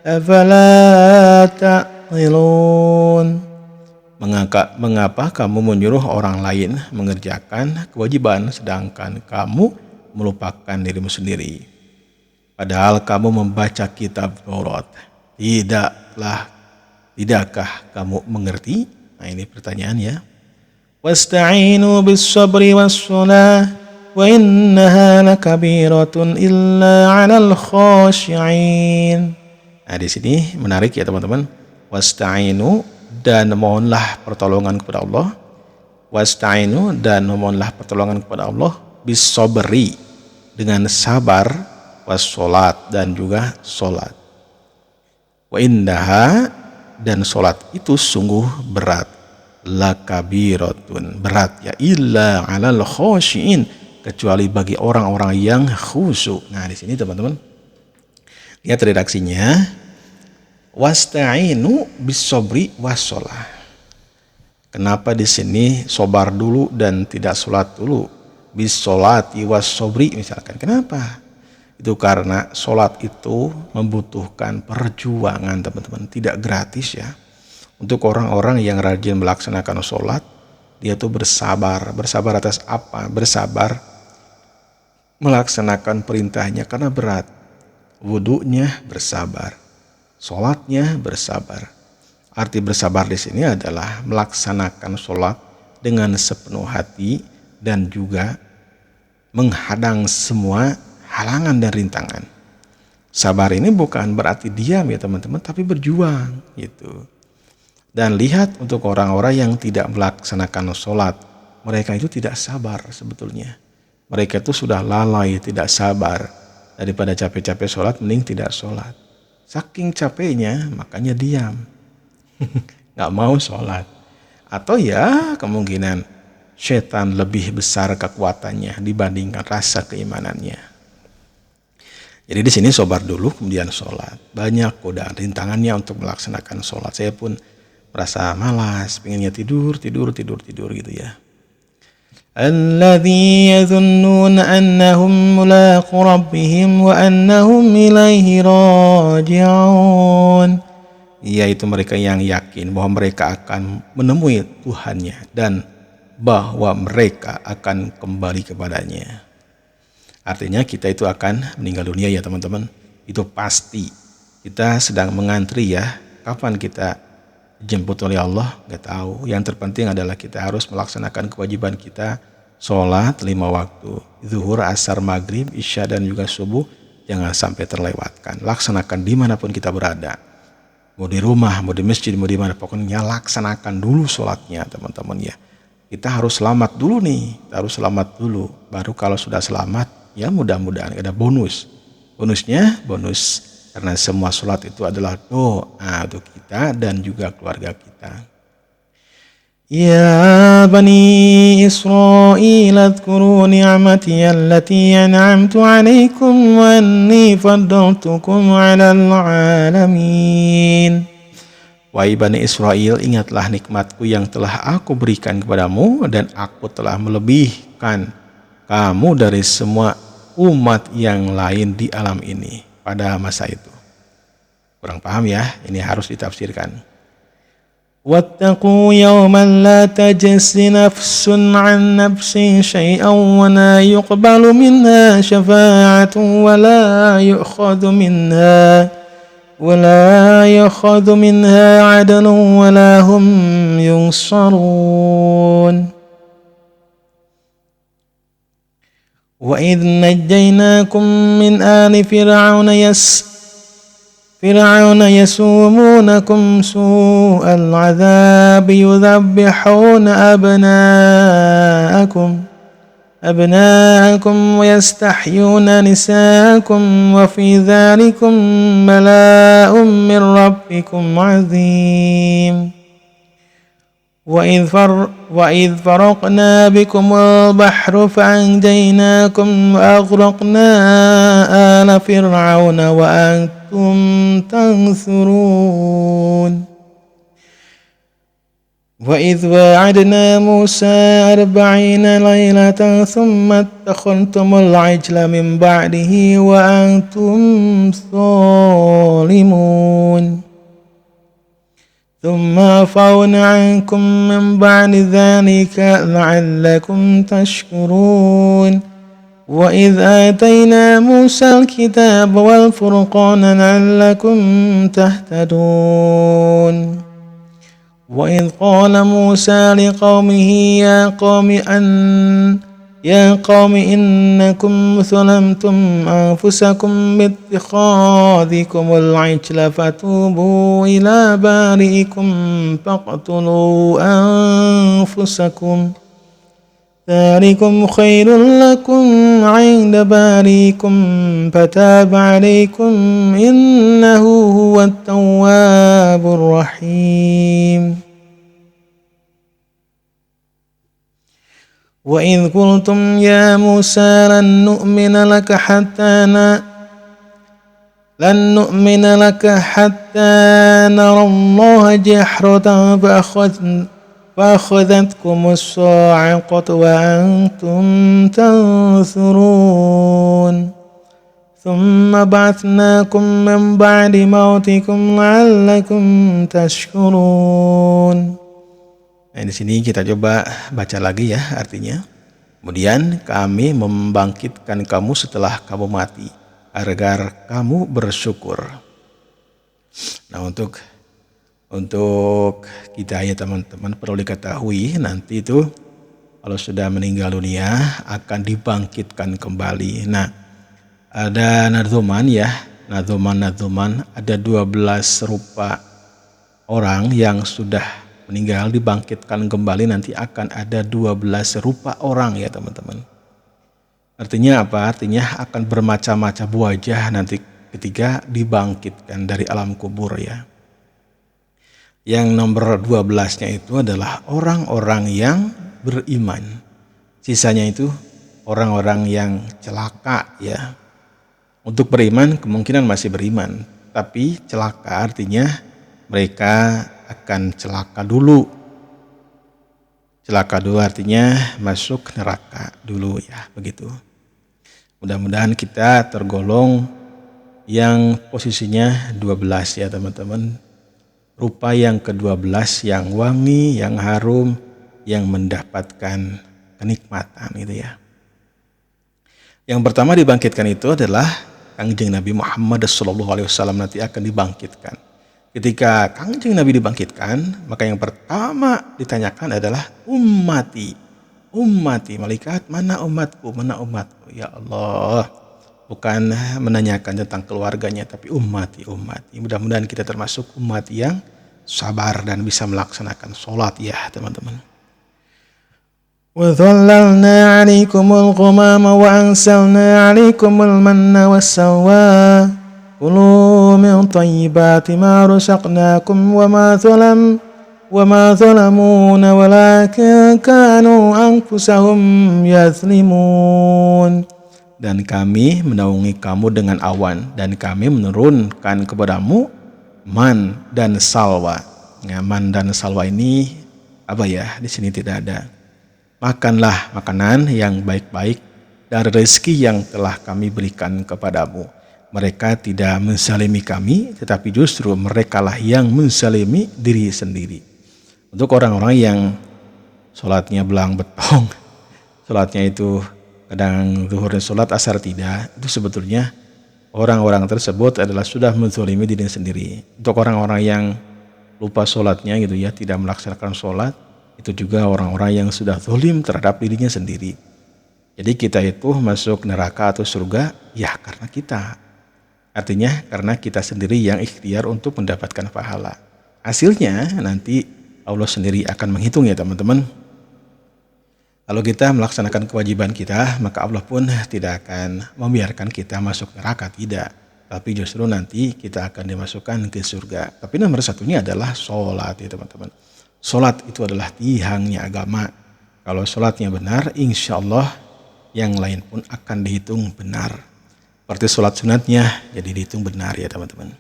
Speaker 1: afala ta'qilun. Mengapa kamu menyuruh orang lain mengerjakan kewajiban sedangkan kamu melupakan dirimu sendiri? Padahal kamu membaca kitab Taurat. Tidakkah kamu mengerti? Nah ini pertanyaan ya. Wasta'inu bis sabri was shalah wa innaha lakabiratun illa 'alal khashi'in. Nah di sini menarik ya teman-teman. Wasta'inu dan mohonlah pertolongan kepada Allah. Wasta'inu dan mohonlah pertolongan kepada Allah bis sabri dengan sabar, was sholat dan juga sholat. Wa indaha dan sholat itu sungguh berat. Lakabiratun berat ya, illa 'alal khashiin kecuali bagi orang-orang yang khusyuk. Nah di sini teman-teman lihat redaksinya. Wasta'inu bis sabri was sholat. Kenapa di sini sobar dulu dan tidak sholat dulu? Bis sholati was sabri misalkan. Kenapa? Itu karena sholat itu membutuhkan perjuangan teman-teman, tidak gratis ya. Untuk orang-orang yang rajin melaksanakan sholat, dia tuh bersabar atas apa? Bersabar melaksanakan perintahnya karena berat. Wudunya bersabar, sholatnya bersabar. Arti bersabar di sini adalah melaksanakan sholat dengan sepenuh hati dan juga menghadang semua halangan dan rintangan. Sabar ini bukan berarti diam ya teman-teman, tapi berjuang gitu. Dan lihat untuk orang-orang yang tidak melaksanakan sholat, mereka itu tidak sabar sebetulnya. Mereka itu sudah lalai, tidak sabar. Daripada capek-capek sholat, mending tidak sholat. Saking capeknya, makanya diam. Gak mau sholat. Atau ya kemungkinan setan lebih besar kekuatannya dibandingkan rasa keimanannya. Jadi di sini sabar dulu kemudian sholat. Banyak godaan rintangannya untuk melaksanakan sholat. Saya pun merasa malas, pengennya tidur gitu ya. Alladzi yadhunnuna annahum mulaqu rabbihim wa annahum ilaihi raji'un. Yaitu mereka yang yakin bahwa mereka akan menemui Tuhannya dan bahwa mereka akan kembali kepadanya. Artinya kita itu akan meninggal dunia ya teman-teman. Itu pasti. Kita sedang mengantri ya. Kapan kita dijemput oleh Allah? Gak tahu. Yang terpenting adalah kita harus melaksanakan kewajiban kita. Sholat 5 waktu. Zuhur, asar, maghrib, isya dan juga subuh. Jangan sampai terlewatkan. Laksanakan dimanapun kita berada. Mau di rumah, mau di masjid, mau di mana. Pokoknya laksanakan dulu sholatnya teman-teman ya. Kita harus selamat dulu nih. Kita harus selamat dulu. Baru kalau sudah selamat, ya mudah-mudahan ada bonus. Bonusnya, bonus karena semua sholat itu adalah doa untuk kita dan juga keluarga kita. Ya Bani Israil adhkuru ni'mati allati an'amtu 'alaikum wa anni faddaltukum 'alal 'alamin. Wahai Bani Israel, ingatlah nikmatku yang telah aku berikan kepadamu dan aku telah melebihkan kamu dari semua umat yang lain di alam ini pada masa itu. Kurang paham ya, ini harus ditafsirkan. Wattaqu yawman la tajzi nafsun 'an nafsin syai'an wa la yuqbalu minha syafa'atun wa la yu'khadhu minha 'adlun wa la hum yunsarun. Wa idh najjaynakum min ali fir'auna yasumunakum su'al 'adzabi yudhabbihuna أبناءكم ويستحيون نساءكم وفي ذلكم بلاء من ربكم عظيم وإذ فرقنا بكم البحر فأنجيناكم وأغرقنا آل فرعون وأنتم تنظرون وإذ واعدنا موسى 40 ليلة ثم اتخذتم العجل من بعده وأنتم ظالمون ثم عفونا عنكم من بعد ذلك لعلكم تشكرون وإذ آتينا موسى الكتاب والفرقان لعلكم تهتدون وإذ قال موسى لقومه يا قوم إنكم ظلمتم أنفسكم باتخاذكم العجل فتوبوا إلى بارئكم فاقتلوا أنفسكم ذلكم خير لكم عند بارئكم فتاب عليكم إنه هو التواب الرحيم وإذ قلتم يا موسى لن نؤمن لك حتى نرى الله جهرة فأخذتكم الصاعقة وأنتم تنظرون ثم بعثناكم من بعد موتكم لعلكم تشكرون. Nah, di sini kita coba baca lagi ya artinya. Kemudian kami membangkitkan kamu setelah kamu mati agar kamu bersyukur. Nah, untuk kita ya teman-teman perlu diketahui nanti itu kalau sudah meninggal dunia akan dibangkitkan kembali. Nah, ada nadzuman ya, nadzuman ada 12 rupa orang yang sudah meninggal dibangkitkan kembali, nanti akan ada 12 rupa orang ya teman-teman. Artinya apa? Artinya akan bermacam-macam wajah nanti ketika dibangkitkan dari alam kubur ya. Yang nomor 12-nya itu adalah orang-orang yang beriman. Sisanya itu orang-orang yang celaka ya. Untuk beriman kemungkinan masih beriman, tapi celaka artinya mereka akan celaka dulu. Celaka dulu artinya masuk neraka dulu ya, begitu. Mudah-mudahan kita tergolong yang posisinya 12 ya teman-teman. Rupa yang ke-12 yang wangi, yang harum, yang mendapatkan kenikmatan gitu ya. Yang pertama dibangkitkan itu adalah Kangjeng Nabi Muhammad SAW nanti akan dibangkitkan. Ketika Kangjeng Nabi dibangkitkan, maka yang pertama ditanyakan adalah ummati. Malaikat, mana umatku? Ya Allah, bukan menanyakan tentang keluarganya, tapi ummati. Mudah-mudahan kita termasuk umat yang sabar dan bisa melaksanakan sholat ya teman-teman. وَظَلَّلْنَا عَلَيْكُمُ الْغَمَامَ وَأَنزَلْنَا عَلَيْكُمُ الْمَنَّ وَالسَّلْوَىٰ كُلُوا مِنْ طَيِّبَاتِ مَا رَزَقْنَاكُمْ وَمَا ظَلَمُونَا وَلَكِنْ كَانُوا أَنفُسَهُمْ يَظْلِمُونَ. Dan kami menaungi kamu dengan awan, dan kami menurunkan kepadamu man dan salwa. Ya, man dan salwa ini apa ya? Di sini tidak ada. Makanlah makanan yang baik-baik dari rezeki yang telah kami berikan kepadamu. Mereka tidak menzalimi kami, tetapi justru merekalah yang menzalimi diri sendiri. Untuk orang-orang yang sholatnya belang betong, sholatnya itu kadang zuhur dan sholat asar tidak, itu sebetulnya orang-orang tersebut adalah sudah menzalimi diri sendiri. Untuk orang-orang yang lupa sholatnya gitu ya, tidak melaksanakan sholat, itu juga orang-orang yang sudah zalim terhadap dirinya sendiri. Jadi kita itu masuk neraka atau surga ya karena kita. Artinya karena kita sendiri yang ikhtiar untuk mendapatkan pahala. Hasilnya nanti Allah sendiri akan menghitung ya teman-teman. Kalau kita melaksanakan kewajiban kita, maka Allah pun tidak akan membiarkan kita masuk neraka, tidak. Tapi justru nanti kita akan dimasukkan ke surga. Tapi nomor satunya adalah sholat ya teman-teman. Sholat itu adalah tiangnya agama. Kalau sholatnya benar, insya Allah yang lain pun akan dihitung benar. Seperti sholat sunatnya, jadi dihitung benar ya teman-teman.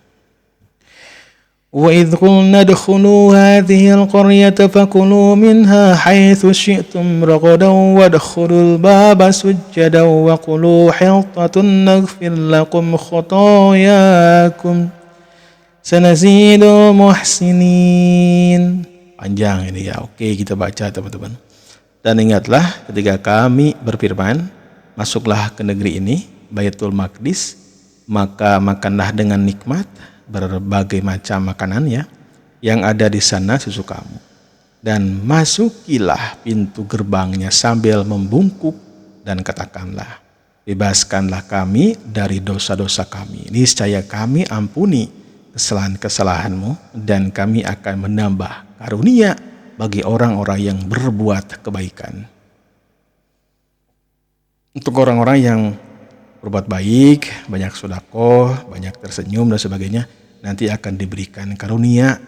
Speaker 1: وَإِذْ قُلْنَا ادْخُلُوا هَٰذِهِ الْقَرْيَةَ فَكُلُوا مِنْهَا حَيْثُ شِئْتُمْ رَغَدًا وَادْخُلُوا الْبَابَ سُجَّدًا وَقُولُوا حِطَّةٌ نَغْفِرْ لَكُمْ خَطَايَاكُمْ سَنَزِيدُ الْمُحْسِنِينَ. Panjang ini ya, oke kita baca teman-teman. Dan ingatlah ketika kami berfirman, masuklah ke negeri ini, Baitul Maqdis, maka makanlah dengan nikmat berbagai macam makanan ya yang ada di sana sesukamu, dan masukilah pintu gerbangnya sambil membungkuk dan katakanlah, bebaskanlah kami dari dosa-dosa kami, niscaya kami ampuni kesalahan-kesalahanmu dan kami akan menambah karunia bagi orang-orang yang berbuat kebaikan. Untuk orang-orang yang berbuat baik, banyak sedekah, banyak tersenyum dan sebagainya, nanti akan diberikan karunia,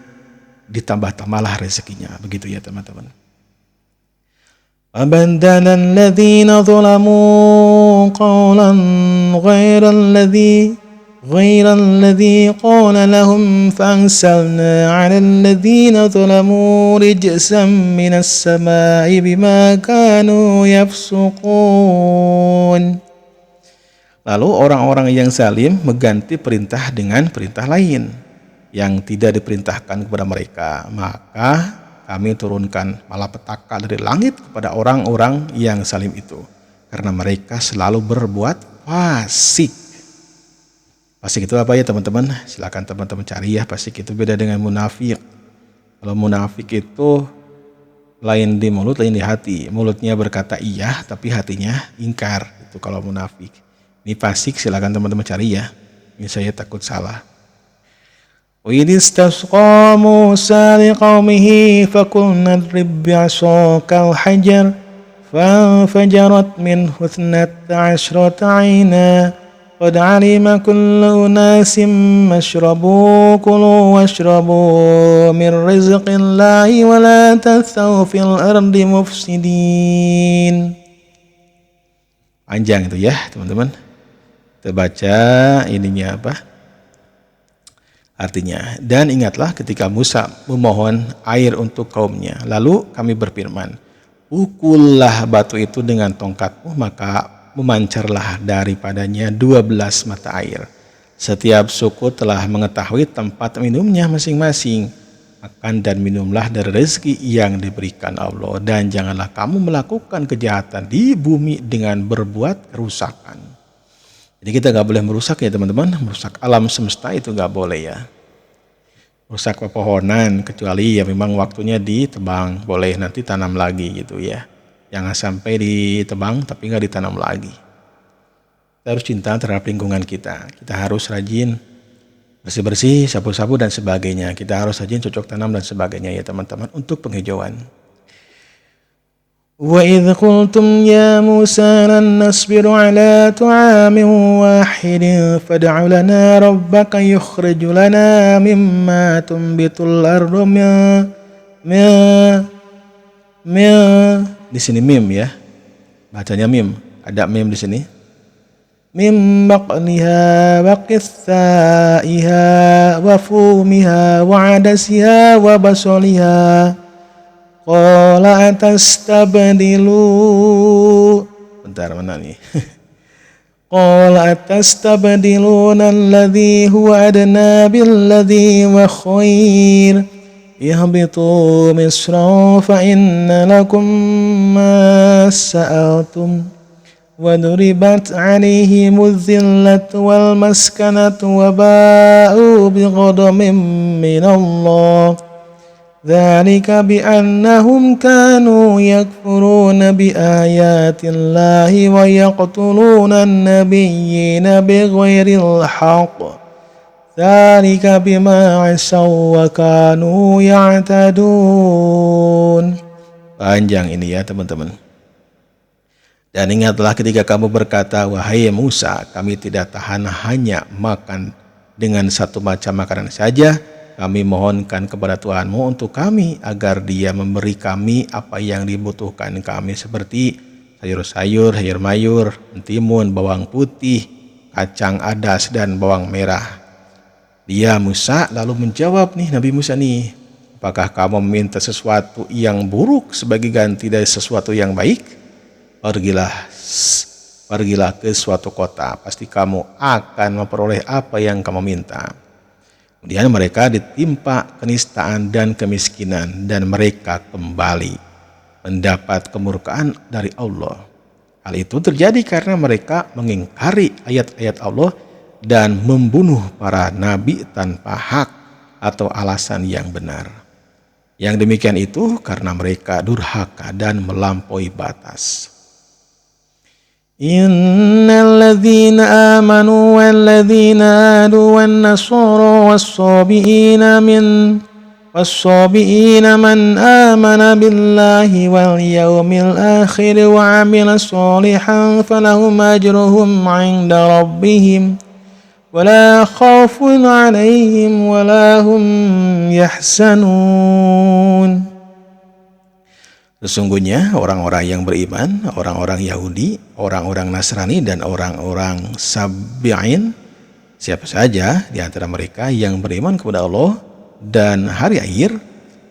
Speaker 1: ditambah-tambahlah rezekinya. Begitu ya teman-teman. وَبَدَّلَ الَّذِينَ ظَلَمُوا قَوْلًا غَيْرَ الَّذِي قَالَ لَهُمْ فَأَنزَلْنَا عَلَى الَّذِينَ ظَلَمُوا رِجْزًا مِنَ السَّمَاءِ بِمَا كَانُوا يَفْسُقُونَ. Lalu orang-orang yang zalim mengganti perintah dengan perintah lain yang tidak diperintahkan kepada mereka. Maka kami turunkan malapetaka dari langit kepada orang-orang yang zalim itu, karena mereka selalu berbuat fasik. Fasik itu apa ya teman-teman? Silakan teman-teman cari ya. Fasik itu beda dengan munafik. Kalau munafik itu lain di mulut, lain di hati. Mulutnya berkata iya, tapi hatinya ingkar. Itu kalau munafik. Ini fasik, silakan teman-teman cari ya. Ini saya takut salah. وَإِذِ اسْتَسْقَىٰ مُوسَىٰ لِقَوْمِهِ فَقُلْنَا اضْرِب بِّعَصَاكَ الْحَجَرَ فَانفَجَرَتْ مِنْهُ 12 عَيْنًا قَدْ عَلِمَ كُلُّ أُنَاسٍ مَّشْرَبَهُمْ كُلُوا وَاشْرَبُوا مِن رِّزْقِ اللَّهِ وَلَا تَسْعَوْا فِي الْأَرْضِ مُفْسِدِينَ. Panjang itu ya teman-teman. Kita baca ininya apa? Artinya, dan ingatlah ketika Musa memohon air untuk kaumnya. Lalu kami berfirman, pukullah batu itu dengan tongkatmu, maka memancarlah daripadanya 12 mata air. Setiap suku telah mengetahui tempat minumnya masing-masing. Makan dan minumlah dari rezeki yang diberikan Allah. Dan janganlah kamu melakukan kejahatan di bumi dengan berbuat kerusakan. Jadi kita gak boleh merusak ya teman-teman. Merusak alam semesta itu gak boleh ya. Merusak pepohonan kecuali ya memang waktunya ditebang. Boleh nanti tanam lagi gitu ya. Jangan sampai ditebang tapi gak ditanam lagi. Kita harus cinta terhadap lingkungan kita. Kita harus rajin bersih-bersih, sapu-sapu dan sebagainya. Kita harus rajin cocok tanam dan sebagainya ya teman-teman untuk penghijauan. وَإِذْ قُلْتُمْ يَا مُوسَىٰ لَن نَّصْبِرَ عَلَىٰ طَعَامٍ وَاحِدٍ فَادْعُ لَنَا رَبَّكَ يُخْرِجْ لَنَا مِمَّا تُنبِتُ الْأَرْضُ di sini mim ya. Bacanya mim. Ada mim di sini. Min baqliha wa qithaiha wa fumiha wa adasiha wa basaliha qala atastabdilu. Bentar mana nih? Qala atastabdiluna alladhi huwa adna billadhi wa khair ihbitu misra fa inna lakum ma sa'altum وَضُرِبَتْ عَلَيْهِمُ الذِّلَّةُ وَالْمَسْكَنَةُ وَبَاءُوا بِغَضَبٍ مِّنَ اللَّهِ ذَلِكَ بِأَنَّهُمْ كَانُوا يَكْفُرُونَ بِآيَاتِ اللَّهِ وَيَقْتُلُونَ النَّبِيِّينَ بِغَيْرِ الْحَقِّ ذَلِكَ بِمَا عَصَوا وَكَانُوا يَعْتَدُونَ. Panjang ini ya teman-teman. Dan ingatlah ketika kamu berkata, wahai Musa, kami tidak tahan hanya makan dengan satu macam makanan saja. Kami mohonkan kepada Tuhanmu untuk kami agar Dia memberi kami apa yang dibutuhkan kami, seperti sayur-sayur, sayur mayur, mentimun, bawang putih, kacang adas, dan bawang merah. Dia Musa lalu menjawab Nabi Musa apakah kamu meminta sesuatu yang buruk sebagai ganti dari sesuatu yang baik? Pergilah ke suatu kota, pasti kamu akan memperoleh apa yang kamu minta. Kemudian mereka ditimpa kenistaan dan kemiskinan, dan mereka kembali mendapat kemurkaan dari Allah. Hal itu terjadi karena mereka mengingkari ayat-ayat Allah dan membunuh para nabi tanpa hak atau alasan yang benar. Yang demikian itu karena mereka durhaka dan melampaui batas. Innal ladzina amanu wal ladzina hadu wan nasara was-sabiina man amana billahi wal yawmil akhir wa 'amila shalihan falahum ajruhum 'inda rabbihim wala khaufun 'alaihim wala hum yahzanun. Sesungguhnya orang-orang yang beriman, orang-orang Yahudi, orang-orang Nasrani, dan orang-orang Sabi'in, siapa saja di antara mereka yang beriman kepada Allah dan hari akhir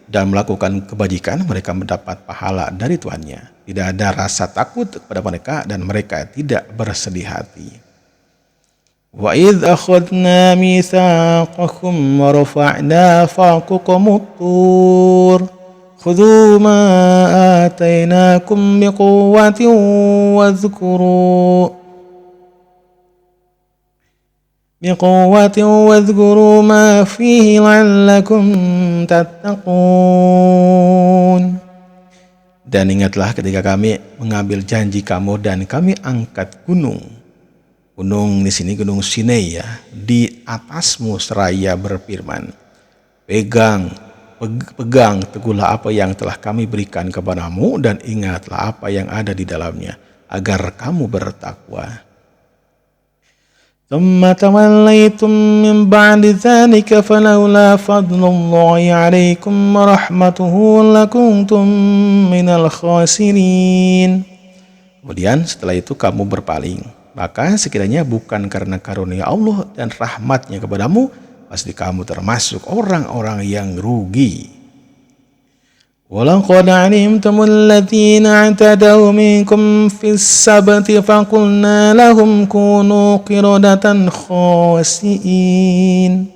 Speaker 1: dan melakukan kebajikan, mereka mendapat pahala dari Tuhannya. Tidak ada rasa takut kepada mereka dan mereka tidak bersedih hati. Wa idh akhadna mitsaqakum wa rafa'na fawqakumut tur khudhu ma atainakum biquwwatin wadhkuru ma fihi la'allakum tattaqun. Dan ingatlah ketika kami mengambil janji kamu dan kami angkat gunung di sini gunung Sinai di atasmu seraya berfirman, pegang teguhlah apa yang telah kami berikan kepadamu dan ingatlah apa yang ada di dalamnya agar kamu bertakwa. Thumma tawallaytum min ba'di dzalika falawla fadlullahi 'alaikum wa rahmatuhu lakuntum minal khasirin. Kemudian setelah itu kamu berpaling, maka sekiranya bukan karena karunia Allah dan rahmatnya kepadamu, pasti kamu termasuk orang-orang yang rugi. Walaqad 'alimtumul ladzina 'tadaw minkum fis sabti faqulna lahum kunu qiradatan khasi'in.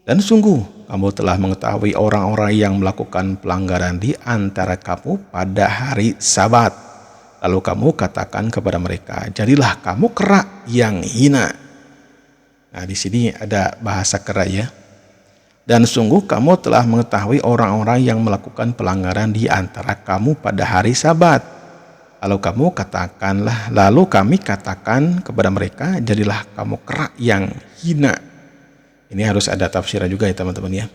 Speaker 1: Dan sungguh kamu telah mengetahui orang-orang yang melakukan pelanggaran di antara kamu pada hari Sabat. Lalu kamu katakan kepada mereka, jadilah kamu kera yang hina. Nah, di sini ada bahasa kera ya. Dan sungguh kamu telah mengetahui orang-orang yang melakukan pelanggaran di antara kamu pada hari Sabat. Lalu kami katakan kepada mereka, jadilah kamu kera yang hina. Ini harus ada tafsirnya juga ya teman-teman ya.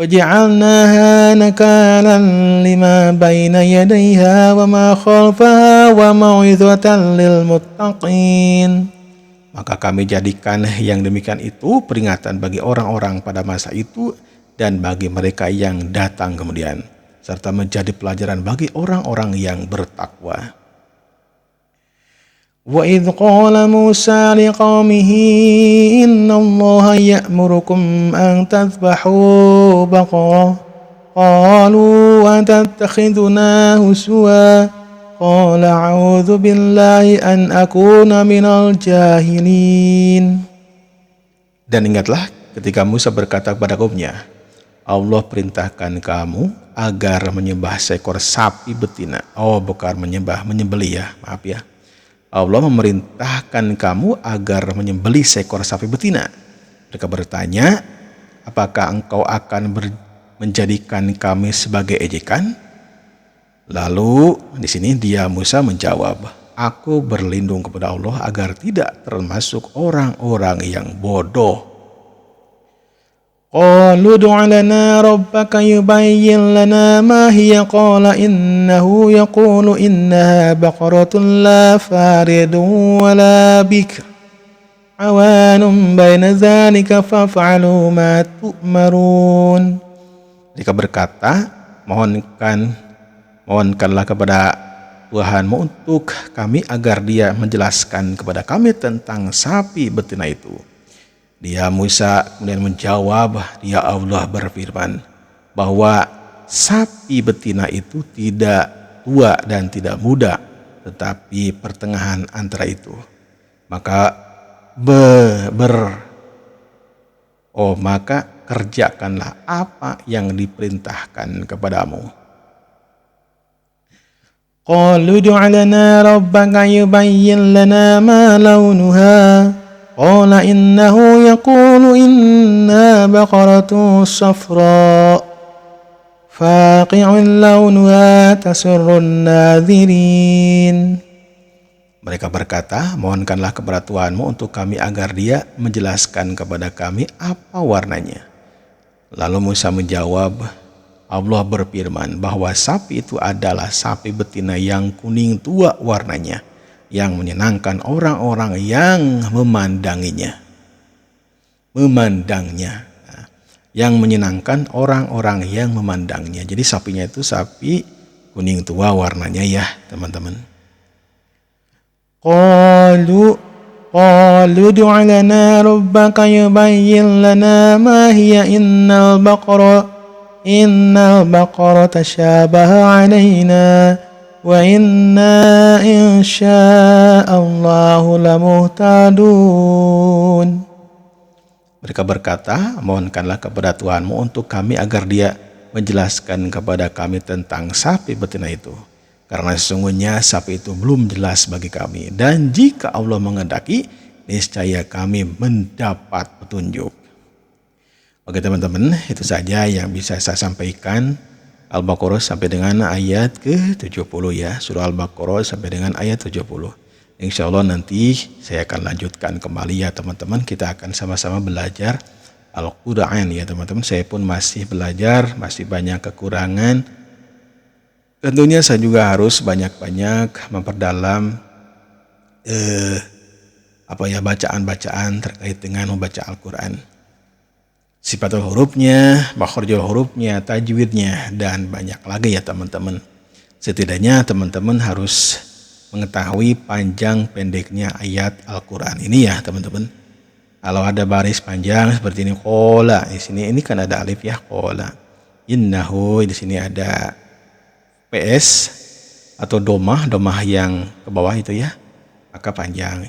Speaker 1: Waja'alnaha nakalan lima baina yadayha wa ma khalfaha wa mau'izatan lil muttaqin. Maka kami jadikan yang demikian itu peringatan bagi orang-orang pada masa itu dan bagi mereka yang datang kemudian, serta menjadi pelajaran bagi orang-orang yang bertakwa. Wa idh qala Musa liqaumihi innallaha ya'murukum an tadhbahu baqarah qalu atattakhiduna huzwa qala a'udzu billahi an akuna minal jahilin. Dan ingatlah ketika Musa berkata kepada kaumnya, Allah perintahkan kamu agar menyembah seekor sapi betina. Bukan menyembelih ya, maaf ya. Allah memerintahkan kamu agar menyembelih seekor sapi betina. Mereka bertanya, apakah engkau akan menjadikan kami sebagai ejekan? Lalu di sini Musa menjawab, aku berlindung kepada Allah agar tidak termasuk orang-orang yang bodoh. قالوا ادع لنا ربك يبين لنا ما هي قال إنه يقول إنها بقرة لا فارض ولا بكر عوان بين ذلك فافعلوا ما تؤمرون. Mereka berkata, mohonkanlah kepada Tuhanmu untuk kami agar dia menjelaskan kepada kami tentang sapi betina itu. Dia Musa kemudian menjawab, dia Allah berfirman bahwa sapi betina itu tidak tua dan tidak muda, tetapi pertengahan antara itu. Maka maka kerjakanlah apa yang diperintahkan kepadamu. Qalu ud'u lana rabbaka yubayyin lana ma launuha qala innahu yaqulu inna baqaratun safra faqi'un launuha tasurrun nadhirin. Mereka berkata, mohonkanlah kepada Tuhanmu untuk kami agar dia menjelaskan kepada kami apa warnanya. Lalu Musa menjawab, Allah berfirman bahwa sapi itu adalah sapi betina yang kuning tua warnanya, yang menyenangkan orang-orang yang memandangnya. Yang menyenangkan orang-orang yang memandangnya. Jadi sapinya itu sapi kuning tua warnanya ya teman-teman. Qalu ud'u lana rabbaka yubayyin lana ma hiya innal baqara tashabaha alaina wa inna insya'allahu lamuhtadun. Mereka berkata, mohonkanlah kepada Tuhanmu untuk kami agar dia menjelaskan kepada kami tentang sapi betina itu. Karena sesungguhnya sapi itu belum jelas bagi kami. Dan jika Allah menghendaki, niscaya kami mendapat petunjuk. Oke teman-teman, itu saja yang bisa saya sampaikan. Al-Baqarah sampai dengan ayat ke-70 ya. Surah Al-Baqarah sampai dengan ayat 70. Insya Allah nanti saya akan lanjutkan kembali ya teman-teman. Kita akan sama-sama belajar Al-Quran ya teman-teman. Saya pun masih belajar, masih banyak kekurangan. Tentunya saya juga harus banyak-banyak memperdalam bacaan-bacaan terkait dengan membaca Al-Quran. Sifatul hurufnya, makhrajul hurufnya, tajwidnya, dan banyak lagi ya teman-teman. Setidaknya teman-teman harus mengetahui panjang pendeknya ayat Al-Quran ini ya teman-teman. Kalau ada baris panjang seperti ini, qola, di sini ini kan ada alif ya, qola. Innahu, di sini ada PS atau domah yang ke bawah itu ya, maka panjang.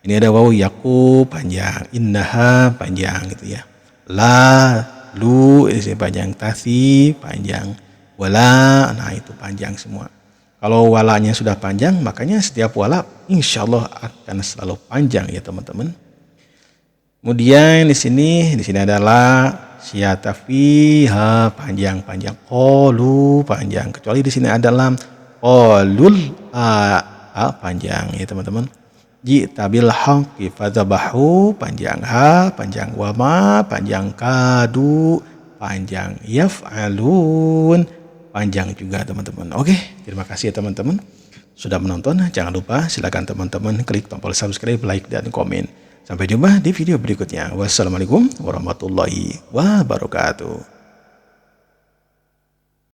Speaker 1: Ini ada waw yaku panjang, innaha panjang gitu ya. La, lu, di sini panjang, tasi panjang, wala, nah itu panjang semua. Kalau walanya sudah panjang, makanya setiap wala insya Allah akan selalu panjang ya teman-teman. Kemudian di sini adalah syata fiha panjang, qalu panjang. Kecuali di sini adalah qalul panjang ya teman-teman. Ji'ta bil haqqi fadzabahu panjang, ha panjang, wama panjang, kadu panjang, yaf'alun panjang juga teman-teman. Oke, terima kasih ya teman-teman sudah menonton. Jangan lupa silakan teman-teman klik tombol subscribe, like, dan komen. Sampai jumpa di video berikutnya. Wassalamualaikum warahmatullahi wabarakatuh.